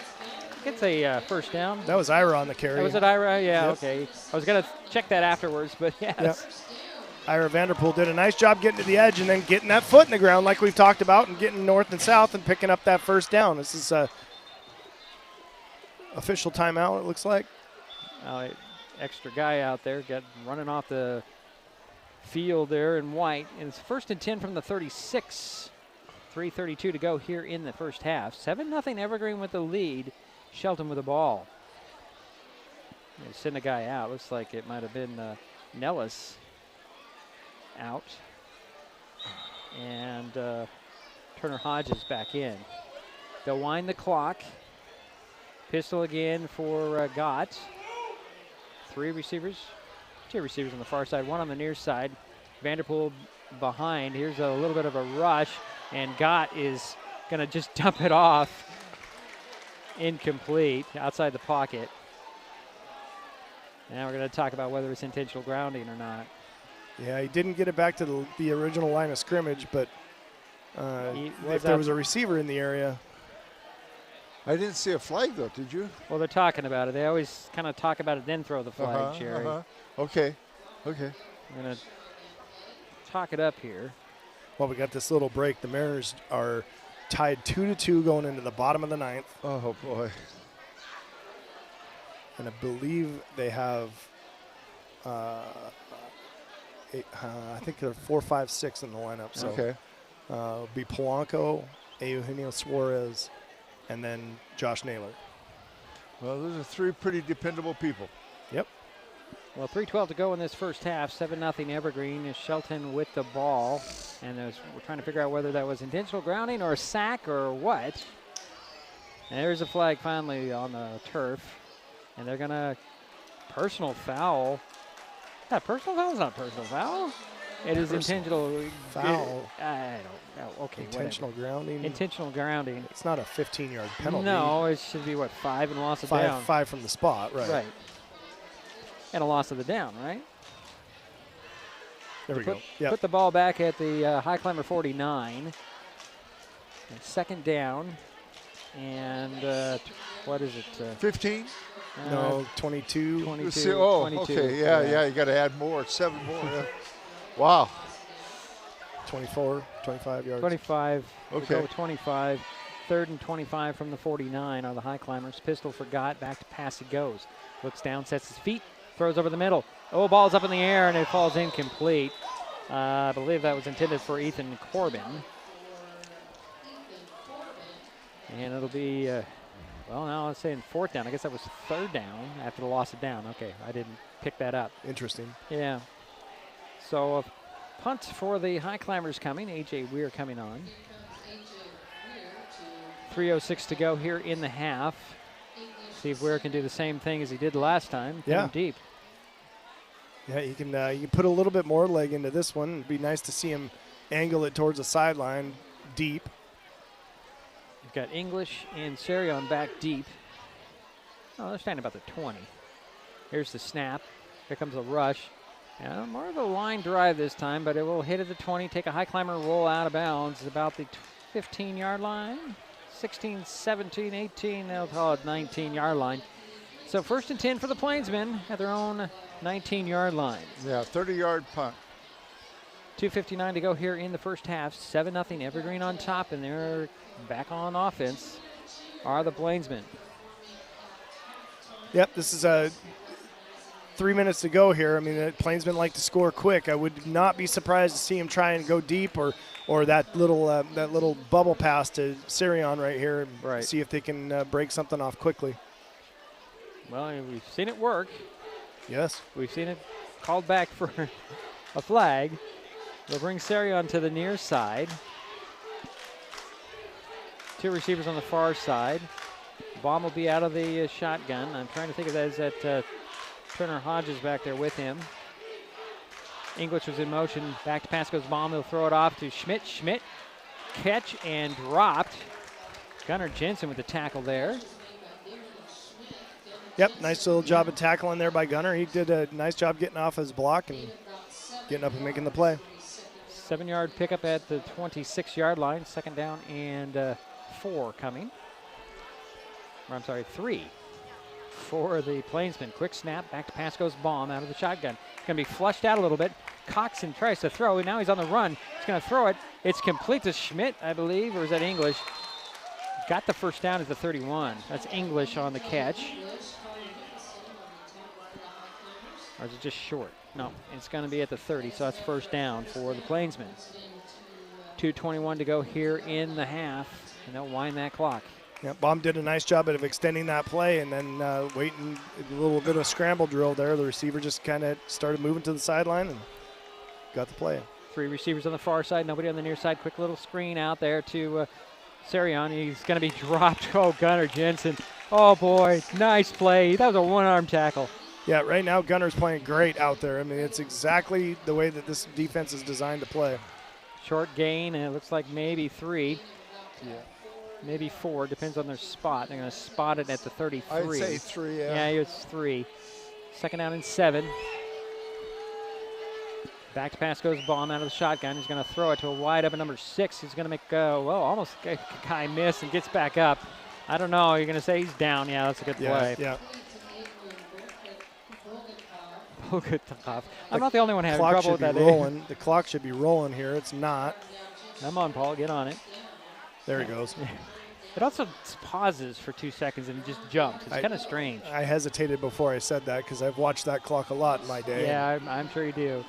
It's a 1st down. That was Ira on the carry. That was it, Ira? Yeah, Yep. okay. I was going to check that afterwards, but yes. Yep. Ira Vanderpool did a nice job getting to the edge and then getting that foot in the ground like we've talked about and getting north and south and picking up that 1st down. This is a official timeout, it looks like. Extra guy out there running off the field there in white. And it's 1st and 10 from the 36. 3:32 to go here in the first half. 7-0 Evergreen with the lead. Shelton with the ball. They send a guy out. Looks like it might have been Nellis out. And Turner Hodges back in. They'll wind the clock. Pistol again for Gott. 2 receivers on the far side, 1 on the near side. Vanderpool behind. Here's a little bit of a rush, and Gott is going to just dump it off. Incomplete, outside the pocket. Now we're going to talk about whether it's intentional grounding or not. Yeah, he didn't get it back to the original line of scrimmage, but if there was a receiver in the area. I didn't see a flag, though, did you? Well, they're talking about it. They always kind of talk about it, then throw the flag, Jerry. Okay. I'm going to talk it up here. Well, we got this little break. The Mariners are tied 2-2 going into the bottom of the 9th. Oh, boy. And I believe they have, I think they're 4, 5, 6 in the lineup. So okay. It'll be Polanco, Eugenio Suarez, and then Josh Naylor. Well, those are 3 pretty dependable people. Yep. Well, 3:12 to go in this first half. 7-0 Evergreen. Is Shelton with the ball. And we're trying to figure out whether that was intentional grounding or a sack or what. And there's a flag finally on the turf. And they're going to personal foul. Is that personal foul? It's not a personal foul. It is intentional foul. I don't know. Okay, intentional grounding. Intentional grounding. It's not a 15-yard penalty. No, it should be, 5 and loss of down. 5 from the spot, right. Right. And a loss of the down, right? There we go. Yep. Put the ball back at the Highclimber 49. And 2nd down. And what is it? 15? No, 22. 22. Oh, 22. okay. Yeah, you got to add more. 7 more. Yeah. Wow. 24, 25 yards. 25. Okay. We'll go 25. 3rd and 25 from the 49 are the Highclimbers. Pistol for Gott. Back to pass he goes. Looks down, sets his feet, throws over the middle. Oh, ball's up in the air, and it falls incomplete. I believe that was intended for Ethan Corbin. And it'll be, well, now let's say in 4th down. I guess that was 3rd down after the loss of down. Okay, I didn't pick that up. Interesting. Yeah. So a punt for the Highclimbers coming. A.J. Weir coming on. 3:06 to go here in the half. See if Weir can do the same thing as he did last time. Yeah. Deep. Yeah, you can put a little bit more leg into this one. It'd be nice to see him angle it towards the sideline deep. You've got English and Serion back deep. Oh, they're standing about the 20. Here's the snap. Here comes a rush. More of a line drive this time, but it will hit at the 20, take a Highclimber, roll out of bounds about the 15-yard line. 16, 17, 18, they'll call it 19-yard line. So 1st and 10 for the Plainsmen at their own 19-yard line. Yeah, 30-yard punt. 2:59 to go here in the first half. 7-0 Evergreen on top, and they're back on offense are the Plainsmen. Yep, this is 3 minutes to go here. I mean, the Plainsmen like to score quick. I would not be surprised to see him try and go deep or that little bubble pass to Serion right here and right. See if they can break something off quickly. Well, we've seen it work. Yes. We've seen it called back for a flag. They'll bring Serion to the near side. 2 receivers on the far side. Baum will be out of the shotgun. I'm trying to think of that as that Turner Hodges back there with him. English was in motion. Back to pass goes Baum. He'll throw it off to Schmidt. Schmidt catch and dropped. Gunnar Jensen with the tackle there. Yep, nice little job of tackling there by Gunnar. He did a nice job getting off his block and getting up and making the play. 7-yard pickup at the 26-yard line. 2nd down and 4 coming. Or I'm sorry, 3 for the Plainsmen. Quick snap, back to pass goes Baum out of the shotgun. It's going to be flushed out a little bit. Coxon tries to throw, and now he's on the run. He's going to throw it. It's complete to Schmidt, I believe, or is that English? Got the first down at the 31. That's English on the catch. Or is it just short? No, it's going to be at the 30, so that's first down for the Plainsmen. 2:21 to go here in the half, and they'll wind that clock. Yeah, Baum did a nice job of extending that play and then waiting a little bit of scramble drill there. The receiver just kind of started moving to the sideline and got the play. 3 receivers on the far side, nobody on the near side. Quick little screen out there to Sarion. He's going to be dropped. Oh, Gunnar Jensen. Oh, boy, nice play. That was a one-arm tackle. Yeah, right now Gunner's playing great out there. I mean, it's exactly the way that this defense is designed to play. Short gain, and it looks like maybe 3. Yeah. Maybe 4, depends on their spot. They're going to spot it at the 33. I'd say 3, yeah. Yeah, it's 3. Second down and 7. Back to pass goes Baum out of the shotgun. He's going to throw it to a wide open number 6. He's going to make, almost a guy miss and gets back up. I don't know. You're going to say he's down. Yeah, that's a good play. Yeah. Oh, good tough. I'm not the only one having Clock trouble with should that. be rolling. The clock should be rolling here. It's not. Come on, Paul. Get on it. There he goes. It also pauses for 2 seconds and just jumps. It's kind of strange. I hesitated before I said that because I've watched that clock a lot in my day. Yeah, I'm sure you do.